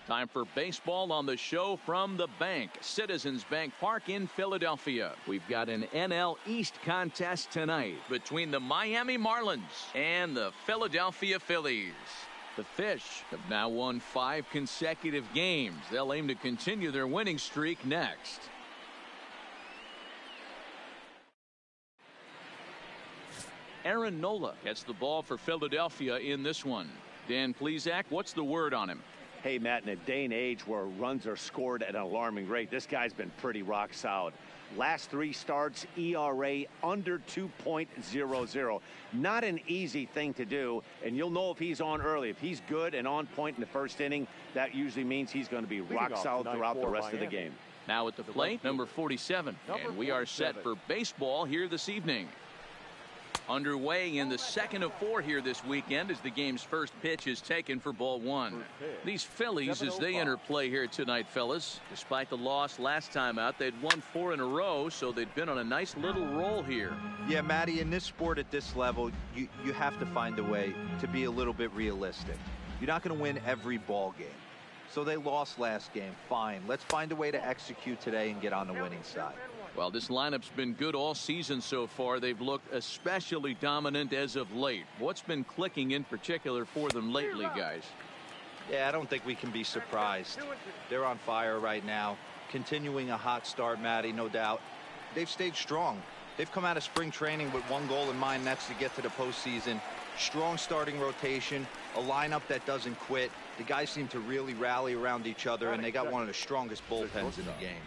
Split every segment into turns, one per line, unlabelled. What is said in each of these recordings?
Time for baseball on the show from the bank. Citizens Bank Park in Philadelphia. We've got an NL East contest tonight between the Miami Marlins and the Philadelphia Phillies. The Fish have now won 5 consecutive games. They'll aim to continue their winning streak next. Aaron Nola gets the ball for Philadelphia in this one. Dan Plesac, what's the word on him?
Hey, Matt, in a day and age where runs are scored at an alarming rate, this guy's been pretty rock solid. Last 3 starts, ERA under 2.00. Not an easy thing to do, and you'll know if he's on early. If he's good and on point in the first inning, that usually means he's going to be rock solid throughout the rest of the game.
Now at the plate, number 47, and we are set for baseball here this evening. Underway in the second of 4 here this weekend as the game's first pitch is taken for ball 1. These Phillies, as they enter play here tonight, fellas, despite the loss last time out, they'd won 4 in a row, so they'd been on a nice little roll here.
Yeah, Matty, in this sport at this level, you have to find a way to be a little bit realistic. You're not going to win every ball game. So they lost last game. Fine. Let's find a way to execute today and get on the winning side.
Well, this lineup's been good all season so far. They've looked especially dominant as of late. What's been clicking in particular for them lately, guys?
Yeah, I don't think we can be surprised. They're on fire right now. Continuing a hot start, Matty, no doubt. They've stayed strong. They've come out of spring training with one goal in mind, that's to get to the postseason. Strong starting rotation, a lineup that doesn't quit. The guys seem to really rally around each other, and they got one of the strongest bullpens in the game.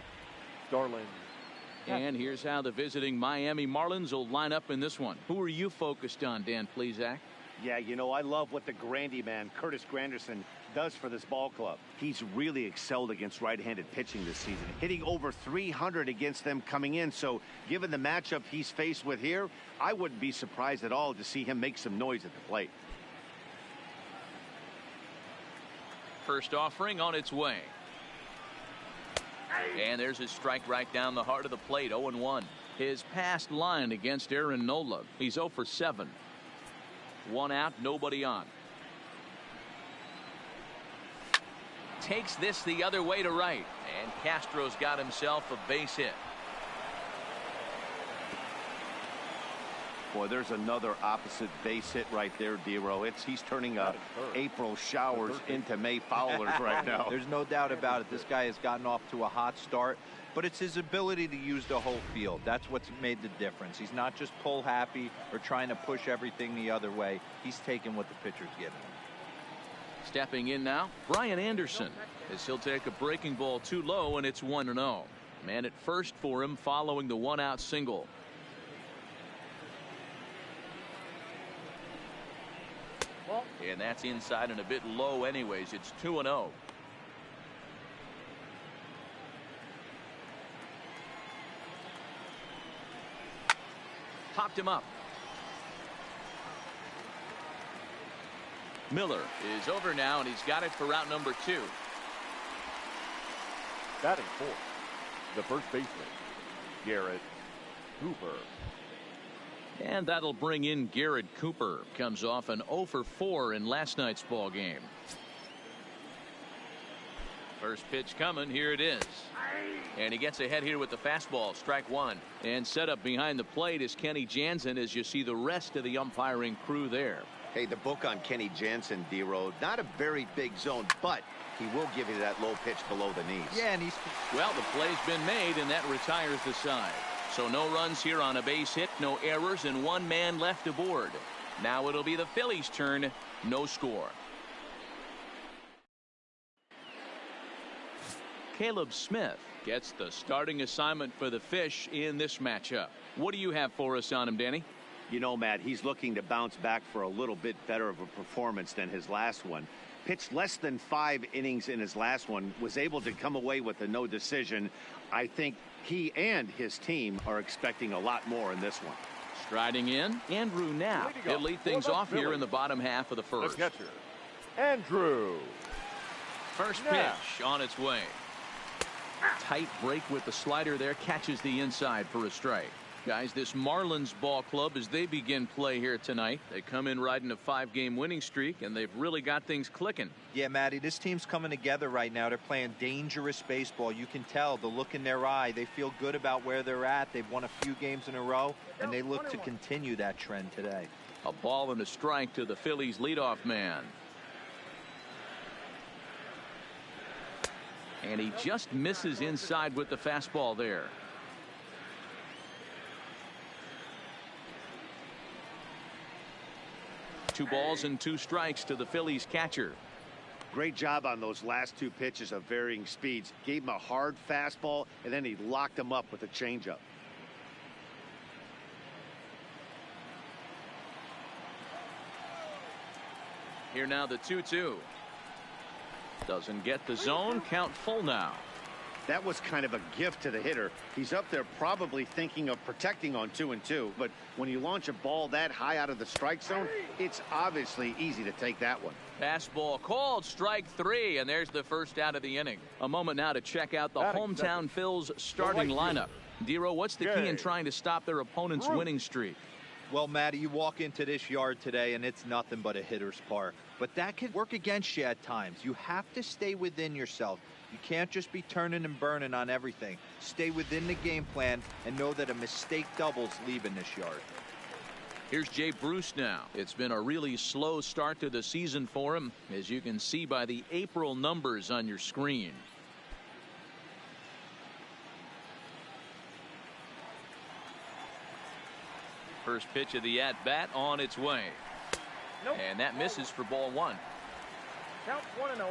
Darling.
And here's how the visiting Miami Marlins will line up in this one. Who are you focused on, Dan Plesac?
Yeah, you know, I love what the Grandy man, Curtis Granderson, does for this ball club. He's really excelled against right-handed pitching this season, hitting over 300 against them coming in. So given the matchup he's faced with here, I wouldn't be surprised at all to see him make some noise at the plate.
First offering on its way. And there's his strike right down the heart of the plate, 0-1. His past line against Aaron Nola, he's 0 for 7. 1 out, nobody on. Takes this the other way to right, and Castro's got himself a base hit.
Boy, there's another opposite base hit right there, Dero. He's turning April showers into May foulers right now.
There's no doubt about it. This guy has gotten off to a hot start, but it's his ability to use the whole field. That's what's made the difference. He's not just pull happy or trying to push everything the other way. He's taking what the pitcher's giving him.
Stepping in now, Brian Anderson, as he'll take a breaking ball too low, and it's 1-0. Man at first for him following the 1-out single. And that's inside and a bit low anyways. It's 2-0. Popped him up. Miller is over now, and he's got it for route number 2.
Batting fourth, the first baseman, Garrett Cooper.
And that'll bring in Garrett Cooper. Comes off an 0 for 4 in last night's ball game. First pitch coming. Here it is. And he gets ahead here with the fastball. Strike 1. And set up behind the plate is Kenny Jansen as you see the rest of the umpiring crew there.
Hey, the book on Kenny Jansen, D-Road, not a very big zone, but he will give you that low pitch below the knees.
Yeah, and
well, the play's been made, and that retires the side. So no runs here on a base hit, no errors, and 1 man left aboard. Now it'll be the Phillies' turn. No score. Caleb Smith gets the starting assignment for the Fish in this matchup. What do you have for us on him, Danny?
You know, Matt, he's looking to bounce back for a little bit better of a performance than his last one. Pitched less than 5 innings in his last one, was able to come away with a no decision. I think he and his team are expecting a lot more in this one.
Striding in, Andrew Knapp. He'll lead things off here in the bottom half of the first.
The catcher, Andrew.
First pitch on its way. Tight break with the slider there, catches the inside for a strike. Guys, this Marlins ball club, as they begin play here tonight, they come in riding a 5-game winning streak, and they've really got things clicking.
Yeah, Matty, this team's coming together right now. They're playing dangerous baseball. You can tell the look in their eye. They feel good about where they're at. They've won a few games in a row, and they look to continue that trend today.
A ball and a strike to the Phillies leadoff man. And he just misses inside with the fastball there. Two balls and 2 strikes to the Phillies catcher.
Great job on those last 2 pitches of varying speeds. Gave him a hard fastball, and then he locked him up with a changeup.
Here now the 2-2. Doesn't get the zone. Count full now.
That was kind of a gift to the hitter. He's up there probably thinking of protecting on 2-2, but when you launch a ball that high out of the strike zone, it's obviously easy to take that one.
Fastball called, strike 3, and there's the first out of the inning. A moment now to check out the hometown Phils starting lineup. Dero, what's the key in trying to stop their opponent's winning streak?
Well, Matty, you walk into this yard today and it's nothing but a hitter's park. But that can work against you at times. You have to stay within yourself. You can't just be turning and burning on everything. Stay within the game plan and know that a mistake doubles leaving this yard.
Here's Jay Bruce now. It's been a really slow start to the season for him, as you can see by the April numbers on your screen. First pitch of the at-bat on its way.
Nope.
And that misses for ball 1.
Count 1-0.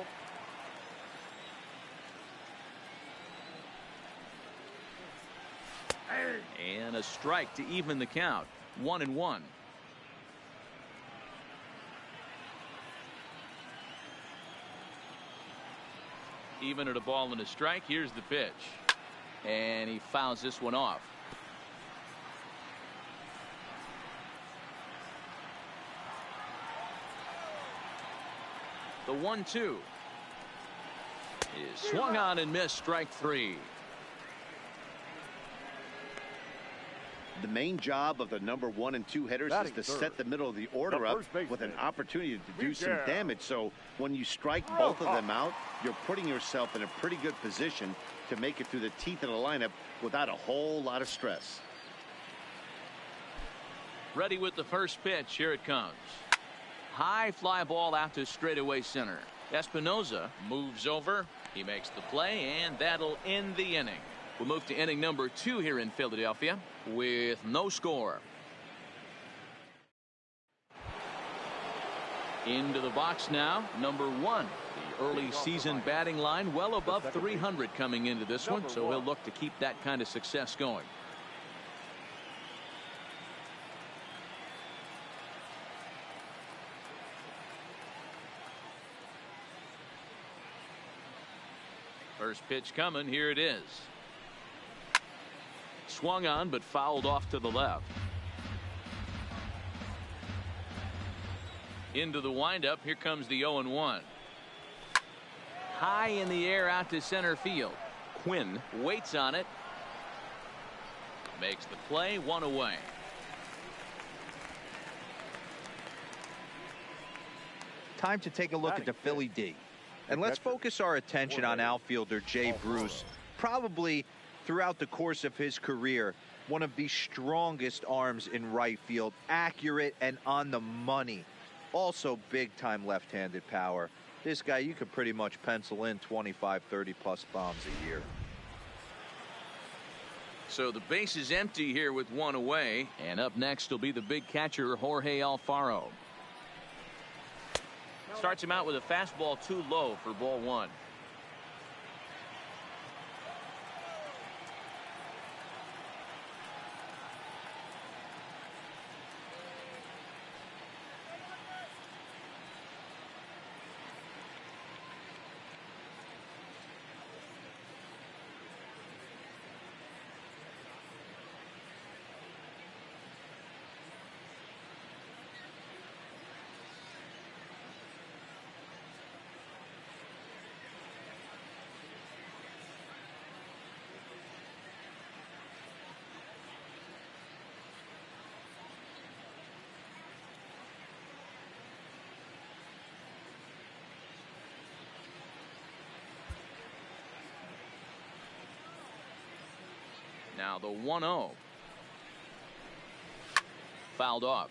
And a strike to even the count. 1-1. Even at a ball and a strike. Here's the pitch. And he fouls this one off. The 1-2 is swung on and missed. Strike 3.
The main job of the number 1 and 2 hitters is to set the middle of the order up with an opportunity to do some damage. So when you strike both of them out, you're putting yourself in a pretty good position to make it through the teeth of the lineup without a whole lot of stress.
Ready with the first pitch. Here it comes. High fly ball out to straightaway center. Espinoza moves over. He makes the play, and that'll end the inning. We'll move to inning number 2 here in Philadelphia with no score. Into the box now, number 1. The early season batting line well above 300 coming into this one, so he'll look to keep that kind of success going. First pitch coming. Here it is. Swung on but fouled off to the left. Into the windup. Here comes the 0-1. High in the air out to center field. Quinn waits on it. Makes the play. 1 away.
Time to take a look at the Philly D. And let's focus our attention on outfielder Jay Bruce. Probably throughout the course of his career, one of the strongest arms in right field, accurate and on the money. Also big-time left-handed power. This guy, you could pretty much pencil in 25, 30-plus bombs a year.
So the base is empty here with 1 away. And up next will be the big catcher, Jorge Alfaro. Starts him out with a fastball too low for ball 1. Now the 1-0. Fouled off.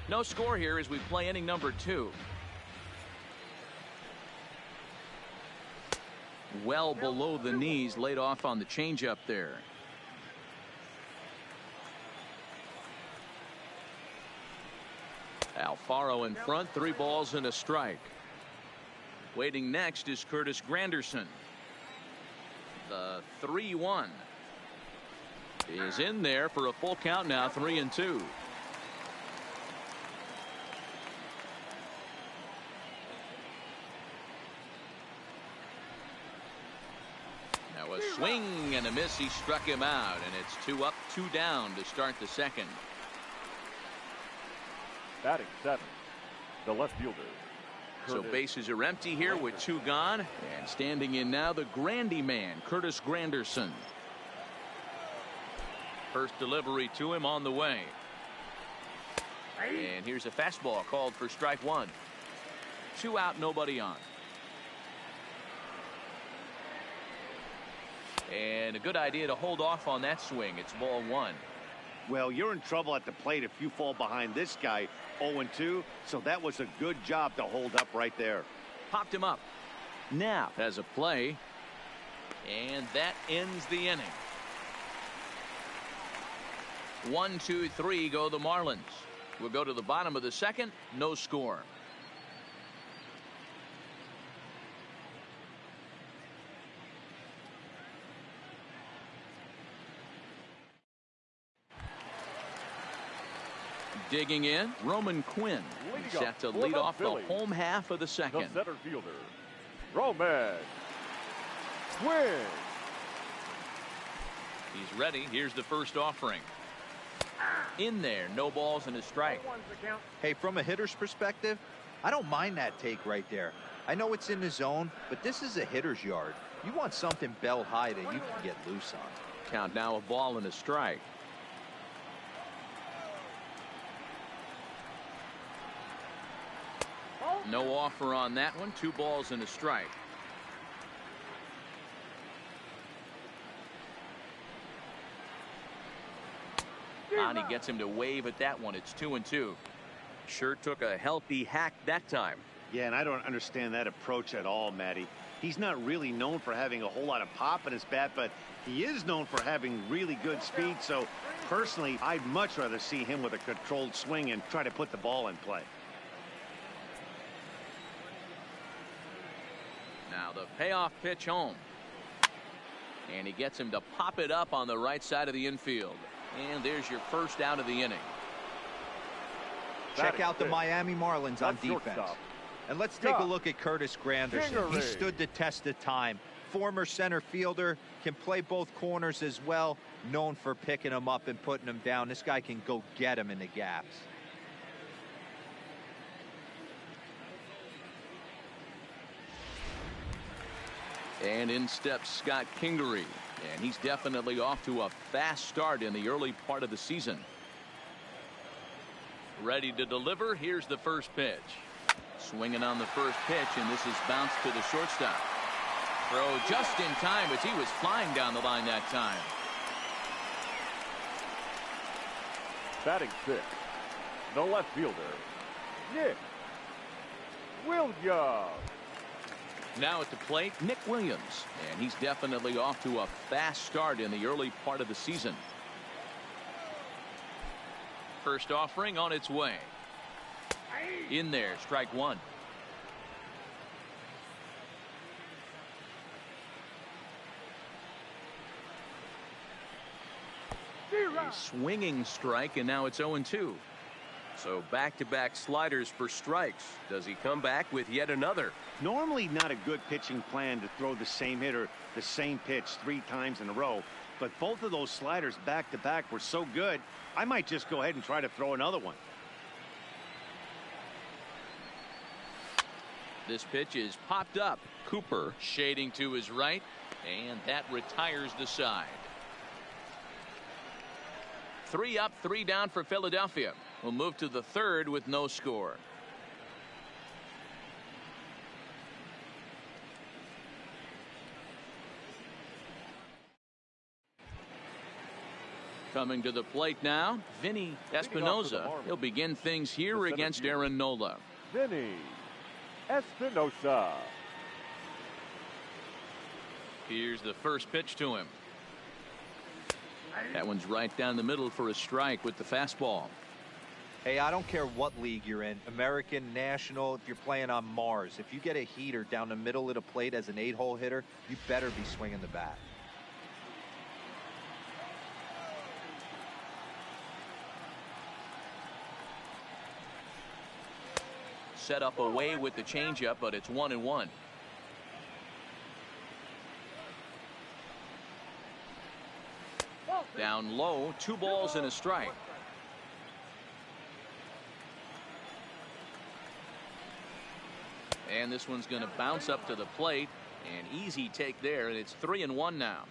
No score here as we play inning number 2. Well below the knees, laid off on the changeup there. Alfaro in front, 3 balls and a strike. Waiting next is Curtis Granderson. The 3-1 is in there for a full count now, 3-2. Now a swing and a miss. He struck him out, and it's 2 up, 2 down to start the second.
Batting 7, the left fielder.
So bases are empty here with 2 gone, and standing in now the Grandy man, Curtis Granderson. First delivery to him on the way. And here's a fastball called for strike 1. 2 out, nobody on. And a good idea to hold off on that swing. It's ball 1.
Well, you're in trouble at the plate if you fall behind this guy 0-2, so that was a good job to hold up right there.
Popped him up. Now has a play, and that ends the inning. 1, 2, 3 go the Marlins. We'll go to the bottom of the second. No score. Digging in, Roman Quinn. He's set to lead off the home half of the second.
The center fielder, Roman Quinn.
He's ready. Here's the first offering. In there, no balls and a strike.
Hey, from a hitter's perspective, I don't mind that take right there. I know it's in the zone, but this is a hitter's yard. You want something bell high that you can get loose on.
Count now, a ball and a strike. No offer on that one. 2 balls and a strike. And he gets him to wave at that one. It's 2-2. Sure took a healthy hack that time.
Yeah, and I don't understand that approach at all, Matty. He's not really known for having a whole lot of pop in his bat, but he is known for having really good speed. So personally, I'd much rather see him with a controlled swing and try to put the ball in play.
Now the payoff pitch home. And he gets him to pop it up on the right side of the infield. And there's your first out of the inning.
Check out the Miami Marlins on defense. And let's take a look at Curtis Granderson. He stood the test of time. Former center fielder, can play both corners as well. Known for picking him up and putting him down. This guy can go get him in the gaps.
And in steps Scott Kingery. And he's definitely off to a fast start in the early part of the season. Ready to deliver. Here's the first pitch. Swinging on the first pitch, and this is bounced to the shortstop. Throw just in time as he was flying down the line that time.
Batting 6, the left fielder, Nick Williams.
Now at the plate, Nick Williams. And he's definitely off to a fast start in the early part of the season. First offering on its way. In there, strike 1. A swinging strike, and now it's 0-2. So back-to-back sliders for strikes. Does he come back with yet another?
Normally not a good pitching plan to throw the same hitter the same pitch 3 times in a row, but both of those sliders back-to-back were so good, I might just go ahead and try to throw another one.
This pitch is popped up. Cooper shading to his right, and that retires the side. 3 up, 3 down for Philadelphia. We'll move to the third with no score. Coming to the plate now, Vinny Espinosa. He'll begin things here against Aaron Nola.
Vinny Espinosa.
Here's the first pitch to him. That one's right down the middle for a strike with the fastball.
Hey, I don't care what league you're in, American, National, if you're playing on Mars. If you get a heater down the middle of the plate as an 8-hole hitter, you better be swinging the bat.
Set up away with the changeup, but it's 1-1. Down low, 2 balls and a strike. And this one's going to bounce up to the plate. An easy take there, and it's 3-1 now.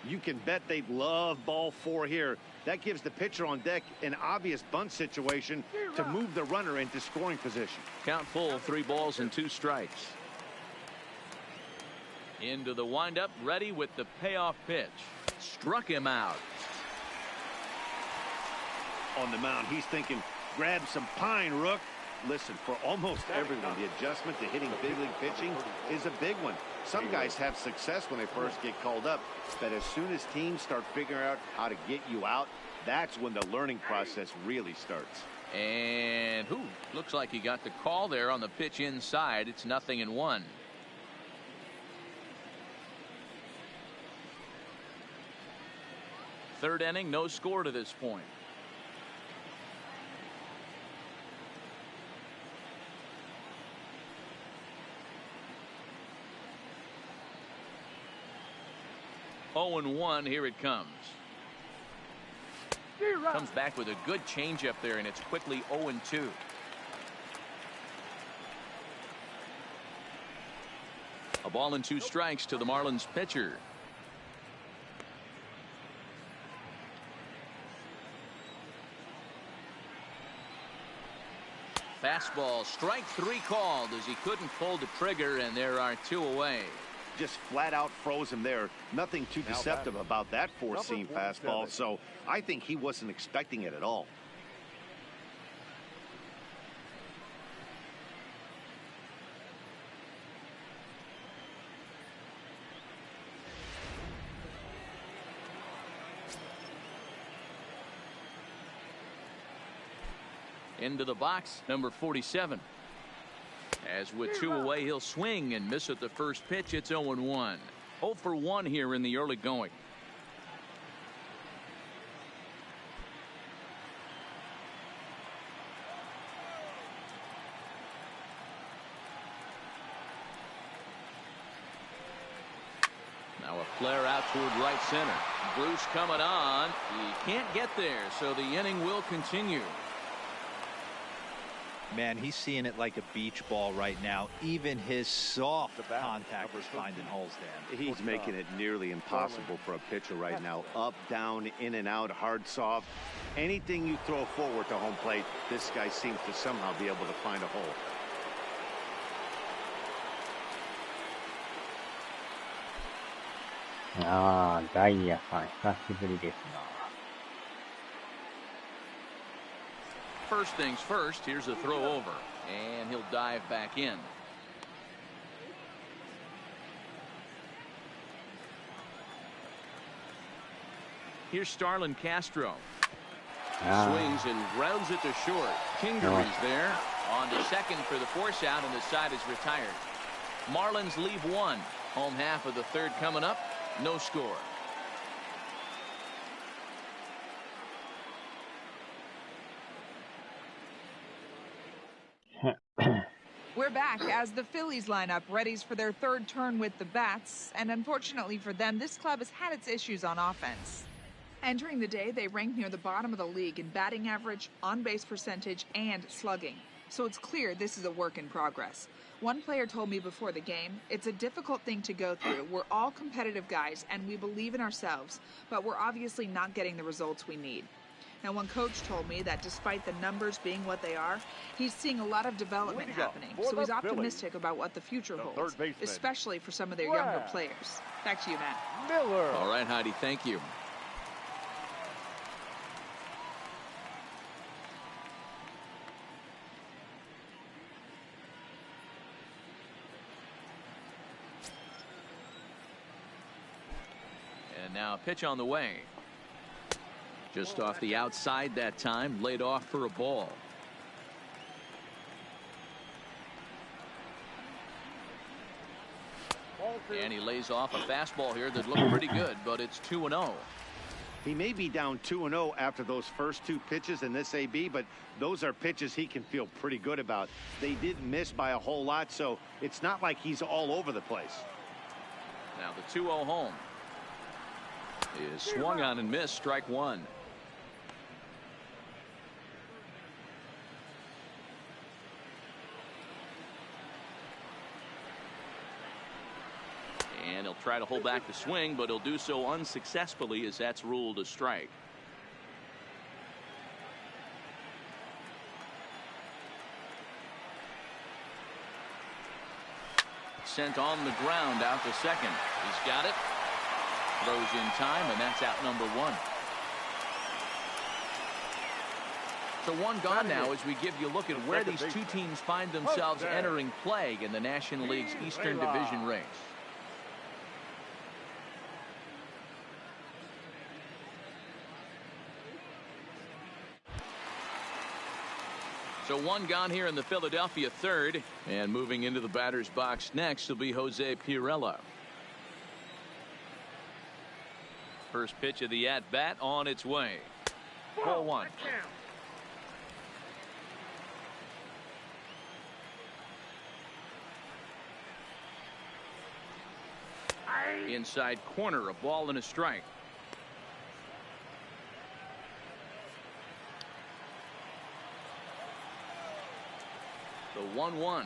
You can bet they love ball 4 here. That gives the pitcher on deck an obvious bunt situation to move the runner into scoring position.
Count full, 3 balls and 2 strikes. Into the windup, ready with the payoff pitch. Struck him out.
On the mound, he's thinking, grab some pine, Rook. Listen, for almost everyone, the adjustment to hitting big league pitching is a big one. Some guys have success when they first get called up, but as soon as teams start figuring out how to get you out, that's when the learning process really starts.
And looks like he got the call there on the pitch inside. It's 0-1. Third inning, no score to this point. Oh, 0-1, here it comes. Comes back with a good changeup there, and it's quickly 0-2. A ball and 2 strikes to the Marlins pitcher. Fastball, strike 3 called as he couldn't pull the trigger, and there are 2 away.
Just flat out froze him there. Nothing too deceptive about that 4-seam fastball, so I think he wasn't expecting it at all.
Into the box, number 47. As with 2 away, he'll swing and miss at the first pitch. It's 0-1. 0 for 1 here in the early going. Now a flare out toward right center. Bruce coming on. He can't get there, so the inning will continue.
Man, he's seeing it like a beach ball right now. Even his soft contact is finding holes, Dan.
He's making it nearly impossible for a pitcher right now. Up, down, in and out, hard, soft. Anything you throw forward to home plate, this guy seems to somehow be able to find a hole.
First things first, here's a throw over, and he'll dive back in. Here's Starlin Castro. Swings and grounds it to short. Kingery's there. On to second for the force out, and the side is retired. Marlins leave 1. Home half of the 3rd coming up. No score.
We're back as the Phillies line up readies for their 3rd turn with the bats, and unfortunately for them, this club has had its issues on offense. Entering the day, they ranked near the bottom of the league in batting average, on-base percentage, and slugging. So it's clear this is a work in progress. One player told me before the game, it's a difficult thing to go through. We're all competitive guys, and we believe in ourselves, but we're obviously not getting the results we need. Now, one coach told me that despite the numbers being what they are, he's seeing a lot of development happening. So he's optimistic about what the future holds, especially for some of their younger players. Back to you, Matt.
Miller.
All right, Heidi, thank you. Now a pitch on the way. Just off the outside that time, laid off for a ball. And he lays off a fastball here that looked pretty good, but it's 2-0.
He may be down 2-0 after those first two pitches in this AB, but those are pitches he can feel pretty good about. They didn't miss by a whole lot, so it's not like he's all over the place.
Now the 2-0 home is swung on and missed, strike one. And he'll try to hold back the swing, but he'll do so unsuccessfully as that's ruled a strike. Sent on the ground out to second. He's got it. Throws in time, and that's out number one. So one gone now as we give you a look at where these two teams find themselves entering play in the National League's Eastern Division race. So one gone here in the Philadelphia third, and moving into the batter's box next will be Jose Pirela. First pitch of the at-bat on its way. 4-1. Inside corner, a ball and a strike. The 1-1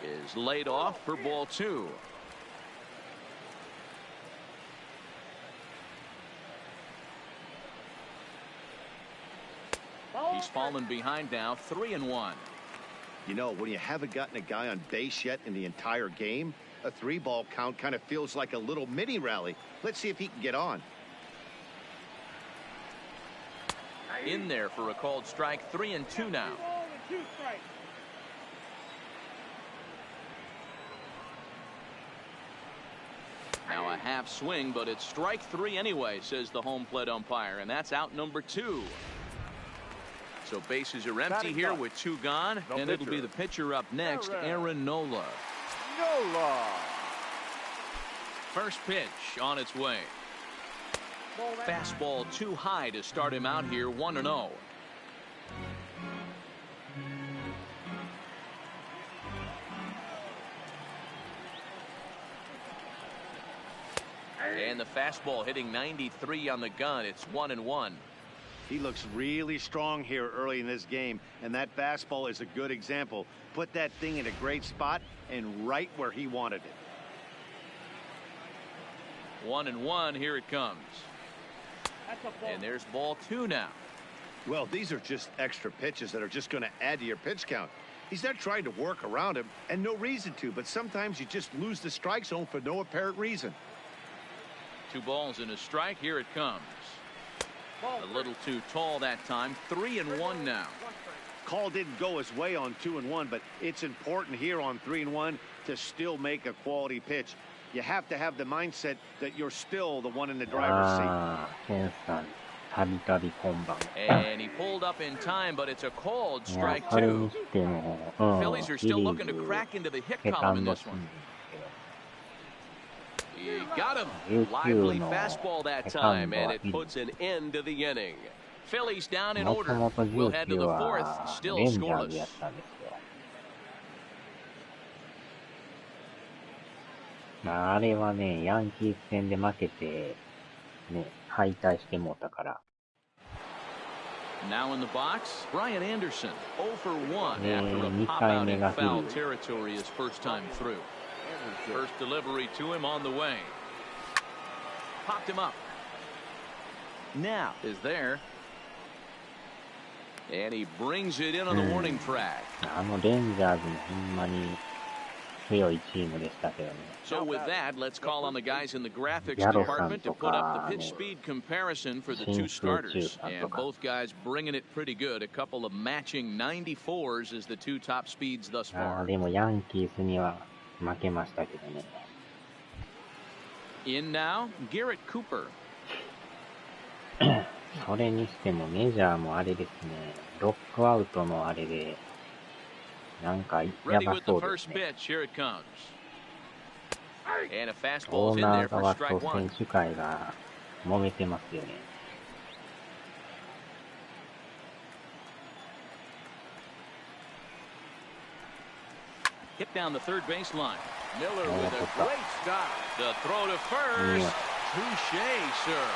is laid off for ball two. He's fallen behind now, 3-1.
You know, when you haven't gotten a guy on base yet in the entire game, a 3-ball count kind of feels like a little mini rally. Let's see if he can get on.
In there for a called strike, 3-2 now. Now a half swing, but it's strike three anyway, says the home plate umpire, and that's out number two. So bases are empty here with two gone, and it'll be the pitcher up next, Aaron Nola. First pitch on its way. Fastball too high to start him out here, 1-0. And the fastball hitting 93 on the gun. It's 1-1.
He looks really strong here early in this game, and that fastball is a good example. Put that thing in a great spot and right where he wanted it.
1-1. Here it comes. And there's ball two now.
Well, these are just extra pitches that are just going to add to your pitch count. He's not trying to work around him, and no reason to, but sometimes you just lose the strike zone for no apparent reason.
2 balls and a strike. Here it comes. A little too tall that time. 3-1 now.
Call didn't go his way on 2-1, but it's important here on 3-1 to still make a quality pitch. You have to have the mindset that you're still the one in the driver's seat.
And he pulled up in time, but it's a called strike two. Phillies are still looking to crack into the hit column in this one. He got him. Lively fastball that time, and it puts an end to the inning. Phillies down in order. We'll head to the fourth, still scoreless.
あれはね、ヤンキース戦で負けて、ね、敗退してもうたから。
Now in the box, Brian Anderson, 0 for 1 after a pop out in foul territory his first time through. First delivery to him on the way. Popped him up. Now is there. And he brings it in on the warning track.
レンジャーズもほんまに強いチームでしたけどね。
So with that, let's call on the guys in the graphics department to put up the pitch speed comparison for the two starters. And both guys bringing it pretty good. A couple of matching 94s as the two top speeds thus far.
でもヤンキースには負けましたけどね。
In now, Garrett Cooper.
それにしてもメジャーもあれですね、ロックアウトのあれで、なんかや
Ready
ば
with the
そうで
first
すね。
pitch. Here it comes. And a
オ
fastball's
ー
in
ナ
there
ー
for
側
strike
と
one.
選手会が揉めてますよね。
Hit down the third baseline. Miller with a great stop. The throw to first. Touche, sir.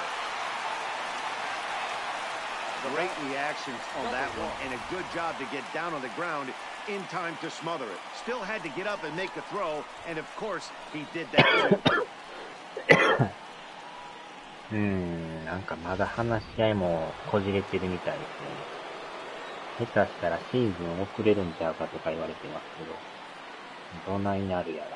Great reactions on that one, and a good job to get down on the ground in time to smother it. Still had to get up and make a throw, and of course, he did that too.
なんかまだ話し合いもこじれてるみたいですね。下手したらシーズン遅れるんちゃうかとか言われてますけど、どないなるやら。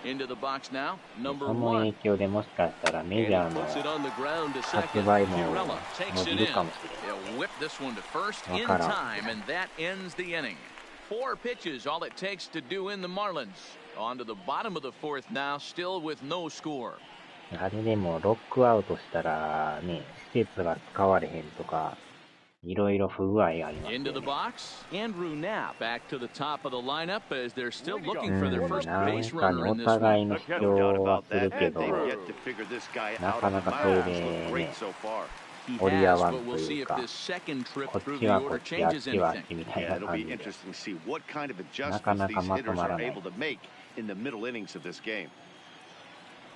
Into the box now.
そ
Number
の
one.
影響でもしかしたらメ
And
ジ
he
ャーの
puts it on the ground to
発
second.
売も
Girella takes
伸
it
びる
in.
かもしれない。
They'll whip this one to first in
わからん。
time, and that ends the inning. 4 pitches, all it takes to do in the Marlins. On to the bottom of the fourth now, still with no score.
あれでもロックアウトしたらね、施設が使われへんとか、いろいろ不具合がありますよ
Into the
ね。
box, Andrew Knapp back to the top of the lineup as they're still looking for their
な
first
ん
base
かね、
runner
お
in this
互い
one.
の主
No
張
doubt
は
about
する
that,
け
and
ど、
they've yet to figure this guy
な
out
か
on
な
the
かそれ
mound.
で
He's looked great
ね、
so far.
He
折り合
has,
わん
but
と
we'll
い
see
う
if
か、
this second trip
こっ
through
ち
the
はこ
order
っち、あっ
changes
ちはあっ
anything.
ちみたい
Yeah,
な
it'll
感
be
じで、
interesting to see what kind of
なか
adjustments
なか
these
まと
hitters
まら
are
ない。
able to make in the middle innings of this game.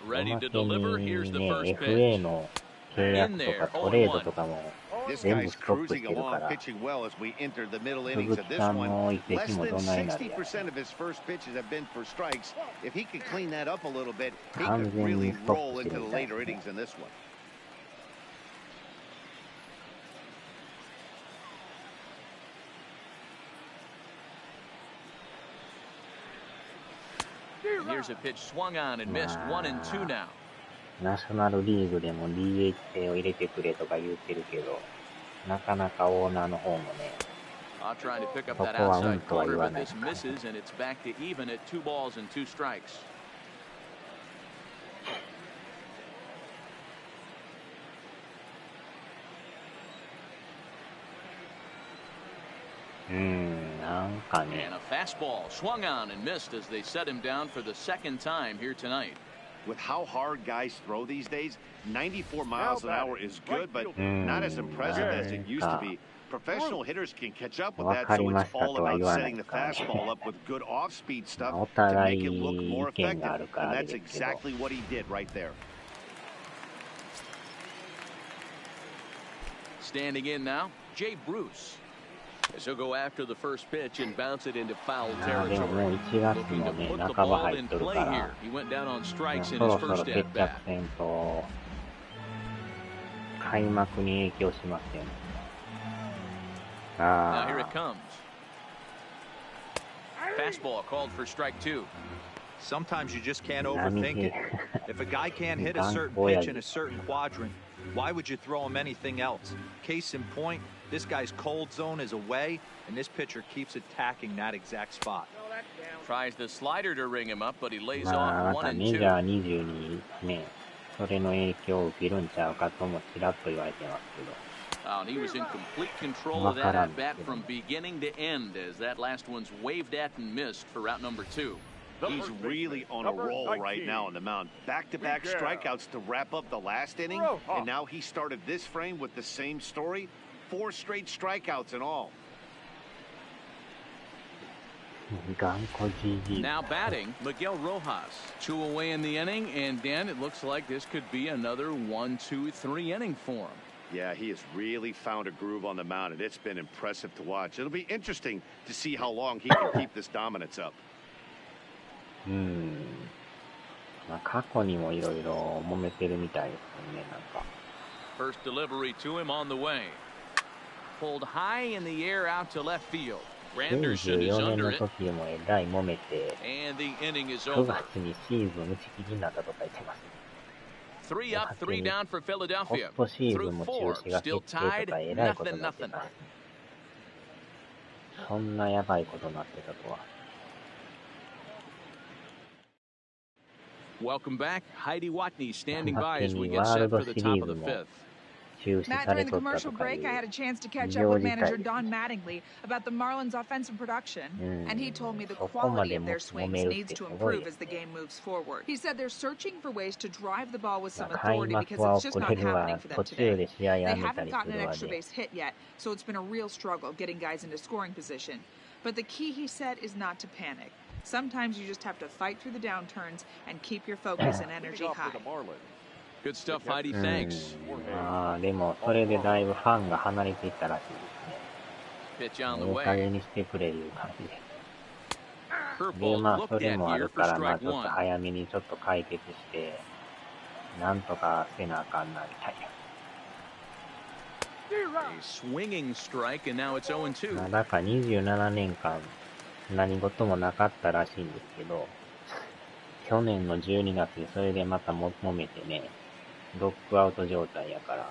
お
Ready
ま
to
け
deliver. Here's
に
the
ね、
first
FA
pitch.
の契
In
約と
there,
かトレード
0-1.
とかも
This
全部
guy's
ストップし
cruising
てるか
along,
ら、
pitching well as we enter the middle
鈴
innings
木
of this
さん
one.
の移
Less
籍も
than
どないなるやら。
60% of his first pitches have been for strikes. If he could clean that up a little bit, he
完
could
全
really
にストッ
roll
プして
into
る
the
みたいで
later
すね。
innings in this one.
And here's a pitch swung on and missed. 1-2 now.
ナショナルリーグでも DH 制を入れてくれとか言ってるけど、なかなかオーナーの方もね、
Trying to pick up
そ
that
こは
outside
とは
corner,
言わ
but
ない
this misses, and it's back to even at 2 balls and 2 strikes.
なんかね、
And a fastball swung on and missed as they set him down for the second time here tonight.
With how hard guys throw these days, 94 miles an hour is good, but not as impressive as it used to be. Professional hitters can catch up with that, so it's all about setting the fastball up with good off-speed stuff to make it look more effective, and that's exactly what he did right there.
Standing in now, Jay Bruce. As he'll go after the first pitch and bounce it into foul
でももう
territory.
1月
Looking
も
to
ね、
put the
半ば
ball
入っ
in
とるか
play
ら、
here. He went down on
そ
strikes in
ろ
his
そろ
first
決
at
着
bat.
戦と、開幕に影響しますよね。
Now here
あ
it comes. Fastball called for strike 2.
Sometimes you just can't
あ、
overthink
波
it. If a guy can't hit a certain pitch in a certain quadrant, why would you throw him anything else? Case in point, this guy's cold zone is away, and this pitcher keeps attacking that exact spot.
Tries the slider to ring him up, but he lays
まあ、
off
また
1
メ
and
ジ
2.
ャー20にね、それの影響を受けるんちゃうかともちらっと言われてますけど。
And he was in complete control of that at bat from beginning to end as that last one's waved at and missed for route number 2.
He's really on a roll right now on the mound. Back-to-back strikeouts to wrap up the last inning, and now he started this frame with the same story. 4 straight strikeouts in all.
頑固 GG。
Now batting, Miguel Rojas. 2 away in the inning, and Dan, it looks like this could be another 1, 2, 3 inning for him.
Yeah, he has really found a groove on the mound, and it's been impressive to watch. It'll be interesting to see how long he can keep this dominance up.
まあ、過去にもいろいろ揉めてるみたいですよね、なんか。
First delivery to him on the way. Pulled high in the air out to left field. Granderson is
94年
under
の
it,
時もえらい揉めて、
and the inning is
9
over.
月にシーズン打ち切りになったとか言ってますね。
3 up, 3 down for
ポ
Philadelphia.
ストシーズ
Through
ンも中
4,
止が
still
決定と
tied,
かえらいこと
nothing,
になって
nothing.
ます。そんなやばいことになってたとは。
Welcome back. Heidi Watney standing by as we get set for the top of the fifth.
Matt, during the commercial break, I had a chance to catch up with manager Don Mattingly about the Marlins' offensive production, and he told me the quality of their swings needs to improve as the game moves forward. He said they're searching for ways to drive the ball with some authority because it's just not happening for them today. They haven't gotten an extra base hit yet, so it's been a real struggle getting guys into scoring position. But the key, he said, is not to panic. Sometimes you just have to fight through the downturns and keep your focus and energy high.
Good stuff, Heidi. Thanks.
でも、それでだいぶファンが離れていったらしいですね。
Pitch on the
おかげ
way.
にしてくれいう感じで。で、
Curveball
まあ、そ
looked
れ
at
もあ
here
る
for
から、まあ、
strike
ちょっと
one.
早めにちょっと解決して、なんとかせなあかんな、みたい
A swinging strike, and now it's 0-2.
な。だから27年間、何事もなかったらしいんですけど、去年の12月にそれでまた揉めてね、ロックアウト状態やから。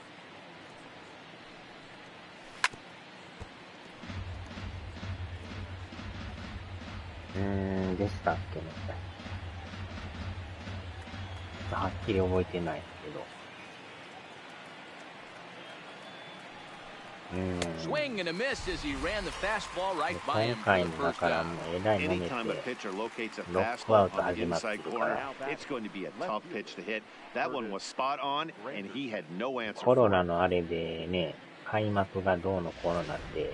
でしたっけね。はっきり覚えてないですけど。
Swing and a miss as he ran the fastball right by
今
him for
回
the
もだ
first
から
down.
もうえらい揉め
Anytime a
て、
pitcher locates a
ロックア
fastball
ウト
on the
始まって
inside
るから、
corner, it's going to be a tough pitch to hit. That one was spot on, and he had no answer
コロ
for
ナ
it.
のあれでね、開幕がどうのこうのなって、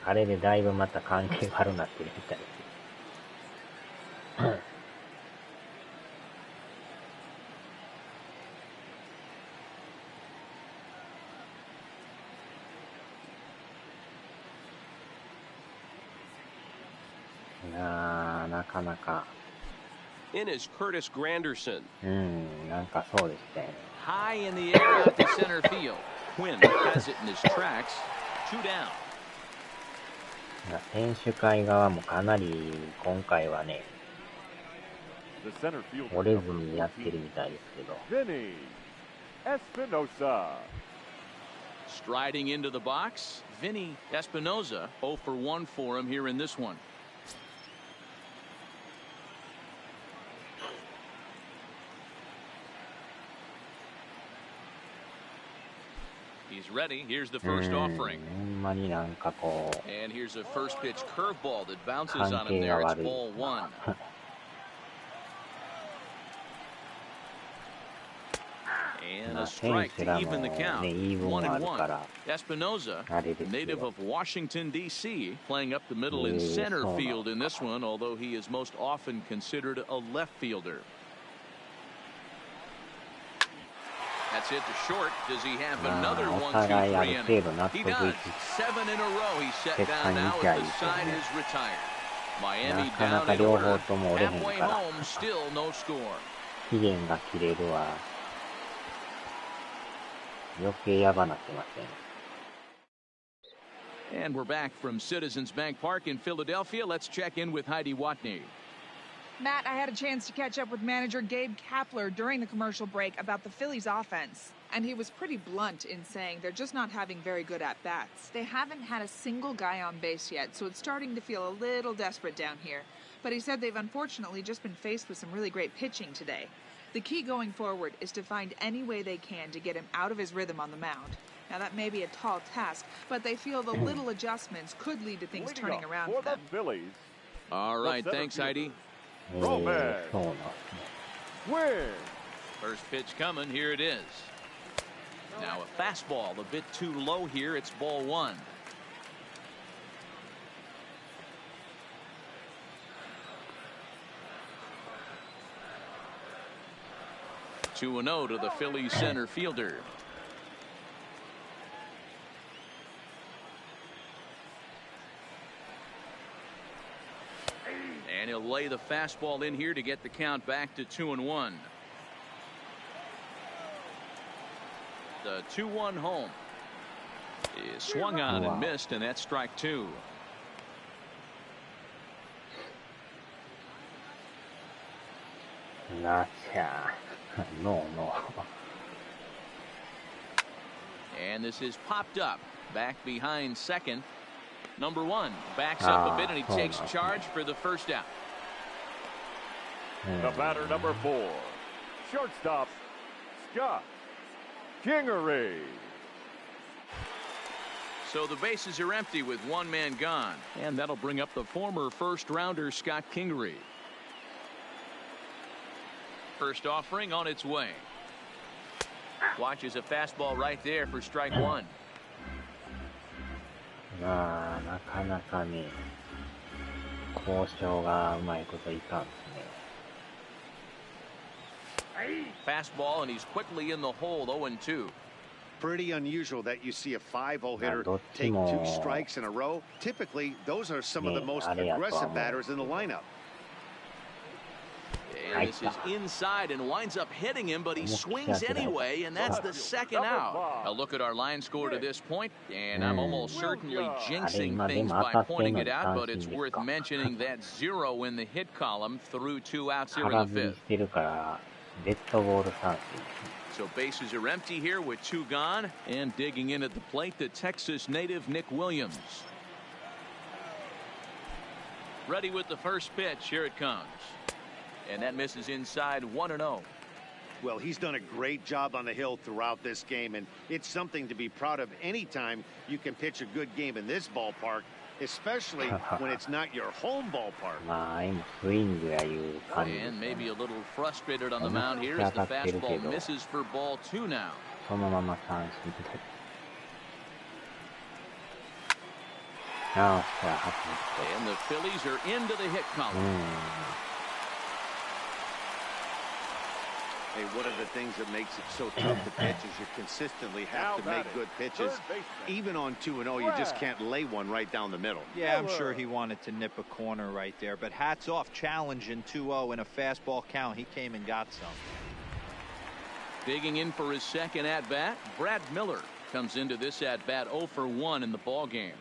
あれでだいぶまた関係悪なってるみたいです。なかなか。
In is Curtis Granderson.
なんかそうでしたよね。
High in the air out to center field. Quinn has it in his tracks. 2 down.
選手会側もかなり今回はね、
The center fielder,
折れずにやってるみたいですけど。
Vinny Espinosa.
Striding into the box, Vinny Espinosa, 0 for 1 for him here in this one. He's ready. Here's the first offering.
ほんまになんかこう、
And here's a first pitch curveball that bounces on
関
him
係
there.
が
It's
悪い。
ball 1. And
ま
a
あ選
strike
手
to
らも
even the
ね、
count.
言い分
1
もあ
and
るか
1.
ら、
Espinosa,
あれですけ
native
ど。
of Washington, D.C., playing up the middle in center field in this one, although he is most often considered a left fielder. That's it to short. Does he have another 1, 2, 3 inning? He does. 7 in a row. He's set down now as the side is retired. Miami down in order. Halfway home, still no score.
期限が切れるわ。余計やばなってません。
And we're back from Citizens Bank Park in Philadelphia. Let's check in with Heidi Watney.
Matt, I had a chance to catch up with manager Gabe Kapler during the commercial break about the Phillies' offense. And he was pretty blunt in saying they're just not having very good at-bats. They haven't had a single guy on base yet, so it's starting to feel a little desperate down here. But he said they've unfortunately just been faced with some really great pitching today. The key going forward is to find any way they can to get him out of his rhythm on the mound. Now, that may be a tall task, but they feel the little adjustments could lead to things turning around for them.
Phillies,
All right, thanks, Heidi.
そうなんですね。
win.
First pitch coming. Here it is. Now a fastball a bit too low here. It's ball 1. Two and 0 to the Phillies center fielder. And he'll lay the fastball in here to get the count back to 2-1. The 2-1 home is swung on and missed, and that's strike 2.
Gotcha. No.
And this is popped up back behind second. Number 1 backs up a bit, and he takes charge for the first out.
The batter, number 4, Shortstop, Scott Kingery.
So the bases are empty with one man gone. And that'll bring up the former first-rounder Scott Kingery. First offering on its way. Watches a fastball right there for strike one.
まあ、なかなかね、交渉がうまいこといかんですね。
Fastball, and he's quickly in the hole, 0-2.
Pretty unusual that you see a 5-0 hitter take 2 strikes in a row. Typically, those are some of the most aggressive batters in the lineup.
And this is inside and winds up hitting him, but he swings anyway, and that's the second out. A look at our line score to this point, and I'm almost certainly jinxing things by pointing it out, but it's worth mentioning that 0 in the hit column through 2 outs here in the fifth. So bases are empty here with 2 gone, and digging in at the plate, the Texas native Nick Williams. Ready with the first pitch. Here it comes. And that misses inside 1-0.
Well, he's done a great job on the hill throughout this game, and it's something to be proud of anytime you can pitch a good game in this ballpark, especially when it's not your home ballpark.
And maybe a little frustrated on the mound here as the fastball misses for ball 2 now. And the Phillies are into the hit column.
Hey, one of the things that makes it so tough to pitch is you consistently have to make good pitches. Even on 2-0, you just can't lay one right down the middle.
Yeah, I'm sure he wanted to nip a corner right there, but hats off, challenging 2-0 in a fastball count. He came and got some.
Digging in for his second at-bat, Brad Miller comes into this at-bat 0 for 1 in the ball game.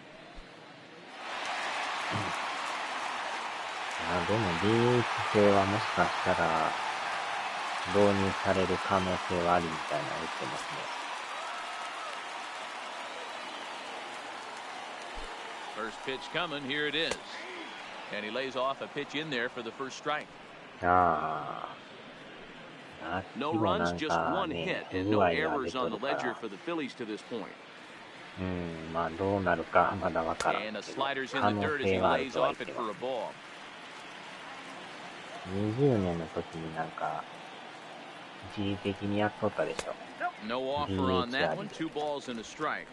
でも DH 制はもしかしたら導入される可能性はありみたいなの言ってますね。
First pitch coming, here it is. And he lays off a pitch in there for the first strike. No runs, just 1 hit, and no errors on the ledger for the Phillies to this point.
まあどうなるかまだわからんけど、
And the slider's in the dirt as he lays off it for a ball.
20年の時になんか一時的にやっとったでしょ。
No offer on that one. 2 balls and a strike.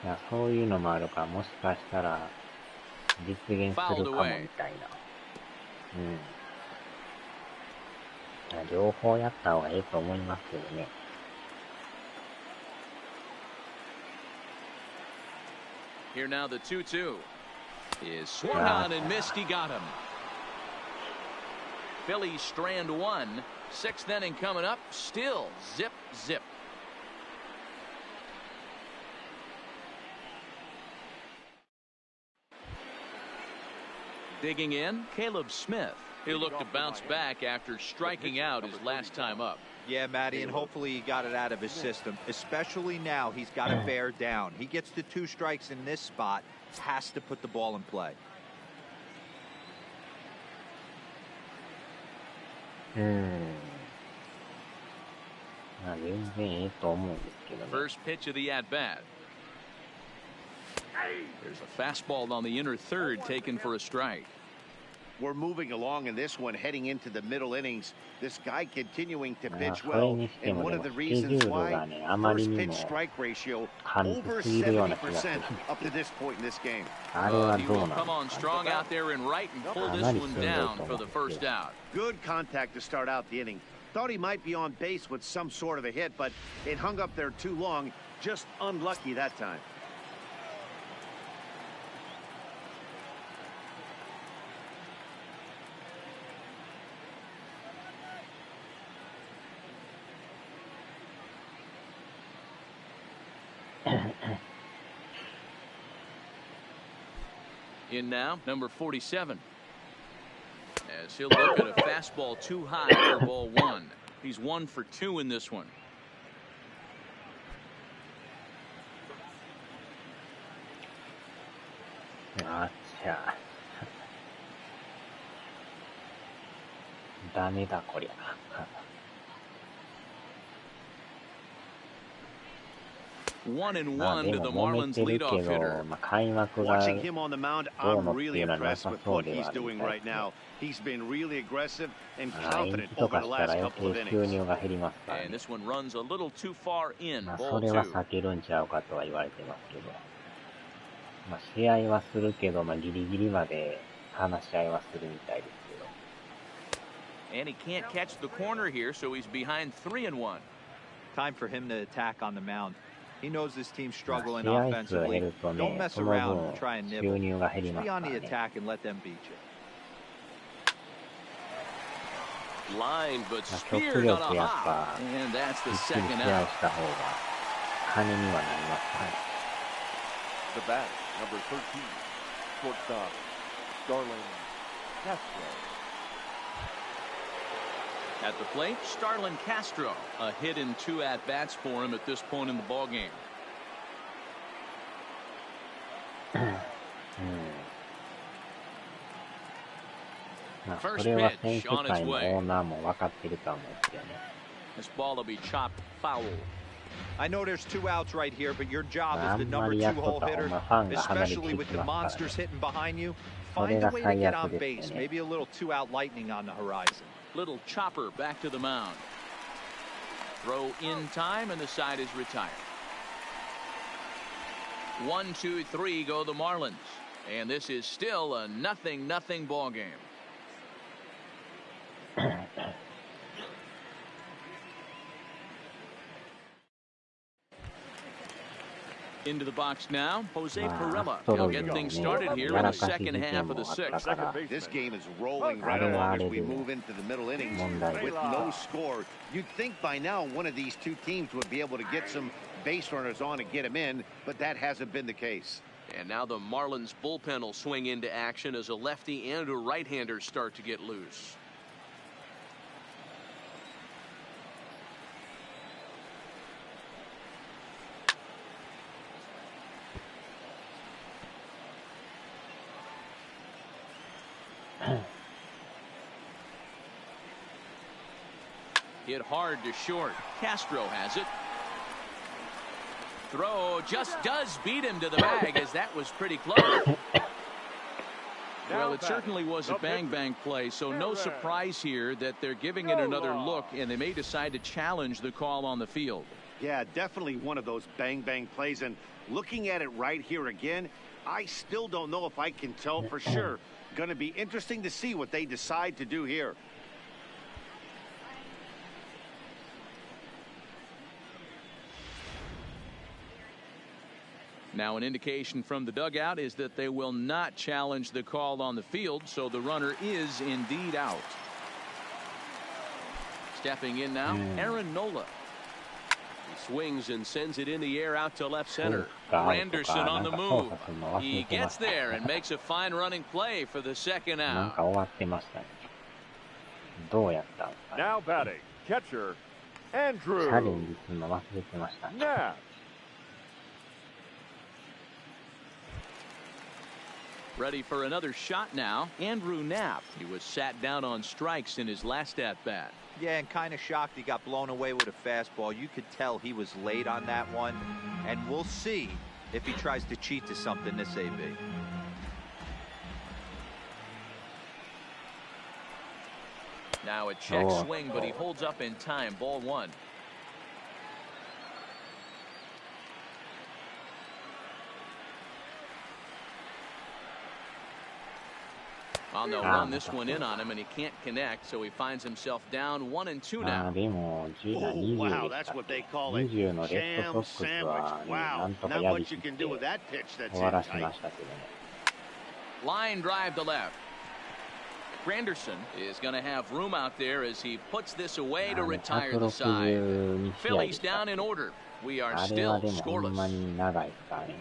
いや、そういうのもあるから、もしかしたら実現するかもみたいな。両方やった方がいいと思いますけどね。Here now the 2-2 is swung on and missed. He got him. Phillies strand 1. 6th inning coming up. Still zip zip. Digging in, Caleb Smith. He'll look to bounce back after striking out his last time up.
Yeah, Matty, and hopefully he got it out of his system. Especially now, he's got to bear down. He gets the 2 strikes in this spot, has to put the ball in play.
First pitch of the at-bat. There's a fastball on the inner third taken for a strike.
We're moving along in this one, heading into the middle innings. This guy continuing to pitch well, and one of the reasons why, first pitch strike ratio over 70% up to this point in this game.
He will come on strong out there and right and pull this one down for the first out.
Good contact to start out the inning. Thought he might be on base with some sort of a hit, but it hung up there too long. Just unlucky that time.
In now, number 47. As he'll look at a fastball too high for ball 1. He's 1 for 2 in this one.
あっちゃ。ダメだこりゃ。
1 and
まあ
1
で
to the
も揉め
Marlins
てる
leadoff
け
hitter.
ど、まあ、開幕が
Watching him on the mound,
どう
I'm
のってい
really
うのはな
impressed
さ
with
そう
what
で
he's
はあるみ
doing
たい
right
ですね。
now. He's been really aggressive and
延
confident
期と
over
か
the
したら
last
余
couple of
計収
innings.
入が減りますから
And
ね。
this one runs a little too far in.
まあ
Ball
それは
2.
避けるんちゃうかとは言われてますけど、まあ試合はするけど、まあギリギリまで話し合いはするみたいですけど。
And he can't catch the corner here, so he's behind 3 and 1.
Time for him to attack on the mound. He knows this team's
まあ
struggling
試合数が
offensively.
減ると
Don't
ね、
mess
その
around
分
and try and
収
nibble.
入が減り
Just
ま
be
す
on
から
the
ね。
attack and let them beat you.
Line, but
まあ極
speared
力
on a
やっ
hop.
ぱ
And that's
き
the
っちり
second
試合
out.
した方が金にはなりますからね。
The bat, number 13, shortstop, Starling Castro.
At the plate, Starlin Castro. A hit in 2 at-bats for him at this point in the ballgame.
まあそれは選手会もオーナーも分かってるとは思うんですよね。
This ball will be chopped foul.
I know there's 2 outs right here, but your job
あ
as
ん
the
ま
number
り
2
やっと
hole
った方
hitter,
がファンが離れて
especially
い
with
き
the
ますから
monsters
ね。
hitting behind you.
それ
Find
が
a way to
最
get
悪
on
です
base.
ね。
Maybe a little 2-out lightning on the horizon.
Little chopper back to the mound. Throw in time, and the side is retired. 1, 2, 3 go the Marlins. And this is still a 0-0 ball game. Into the box now, Jose Pirela. He'll get things started here in the second half of the 6th.
This game is rolling right along as we move into the middle innings with no score. You'd think by now one of these two teams would be able to get some base runners on and get them in, but that hasn't been the case.
And now the Marlins bullpen will swing into action as a lefty and a right-hander start to get loose. Hit hard to short. Castro has it. Throw just does beat him to the bag, as that was pretty close. Well, it certainly was a bang-bang play, so no surprise here that they're giving it another look, and they may decide to challenge the call on the field.
Yeah, definitely one of those bang-bang plays, and looking at it right here again, I still don't know if I can tell for sure. Going to be interesting to see what they decide to do here.
Now, an indication from the dugout is that they will not challenge the call on the field, so the runner is indeed out. Stepping in now, Aaron Nola.
He swings and sends it in the air out to left center.
Granderson on the move. He gets there and makes a fine running play for the second
なん
out.
か終わってましたね。どうやったんですかね。
Now batting, catcher, Andrew
チャレンジするの忘れてましたね。
Knapp.
Ready for another shot now, Andrew Knapp. He was sat down on strikes in his last at-bat.
Yeah, and kind of shocked he got blown away with a fastball. You could tell he was late on that one, and we'll see if he tries to cheat to something this AB.
Now a check swing, but he holds up in time. Ball 1. On the run this one in on him, and he can't connect, so he finds himself down 1 and 2 now.
でも10が
Oh,
20
wow,
でし
that's
たっ
what they
け。
call it.
20のレッド
Sham
ソックス
sandwich.
はね、な
Wow,
んとか
not
やり
much
き
you
っ
can
て
do with that pitch that's
終わ
in
らし
tight.
ましたけどね。
Line drive to left. Granderson is going to have room out there as he puts this away to retire the side.
162試合で
Phillies
した
down in order. We are
あれは
still
でもほんま
scoreless.
に長いですからね。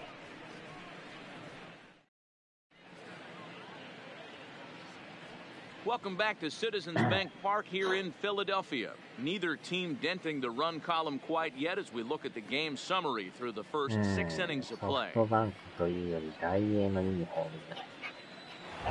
Welcome back to Citizens Bank Park here in Philadelphia. Neither team denting the run column quite yet as we look at the game summary through the first 6 innings of play.
ソフトバンクというより大英のユニフォームです。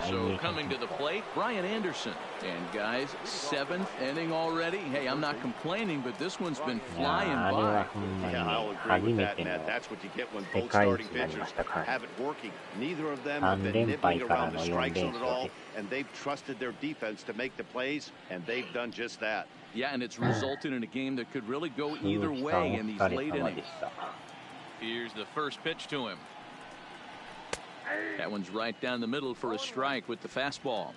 So coming to the plate, Brian Anderson. And guys, 7th inning already. Hey, I'm not complaining, but this one's been flying by.
Yeah, I'll agree with that, Matt. That's what you get when both starting pitchers have it working. Neither of them have been nibbling around the strike zone at all, and they've trusted their defense to make the plays, and they've done just that.
Yeah, and it's resulted in a game that could really go either way in these late innings. Here's the first pitch to him. That one's right down the middle for a strike with the fastball.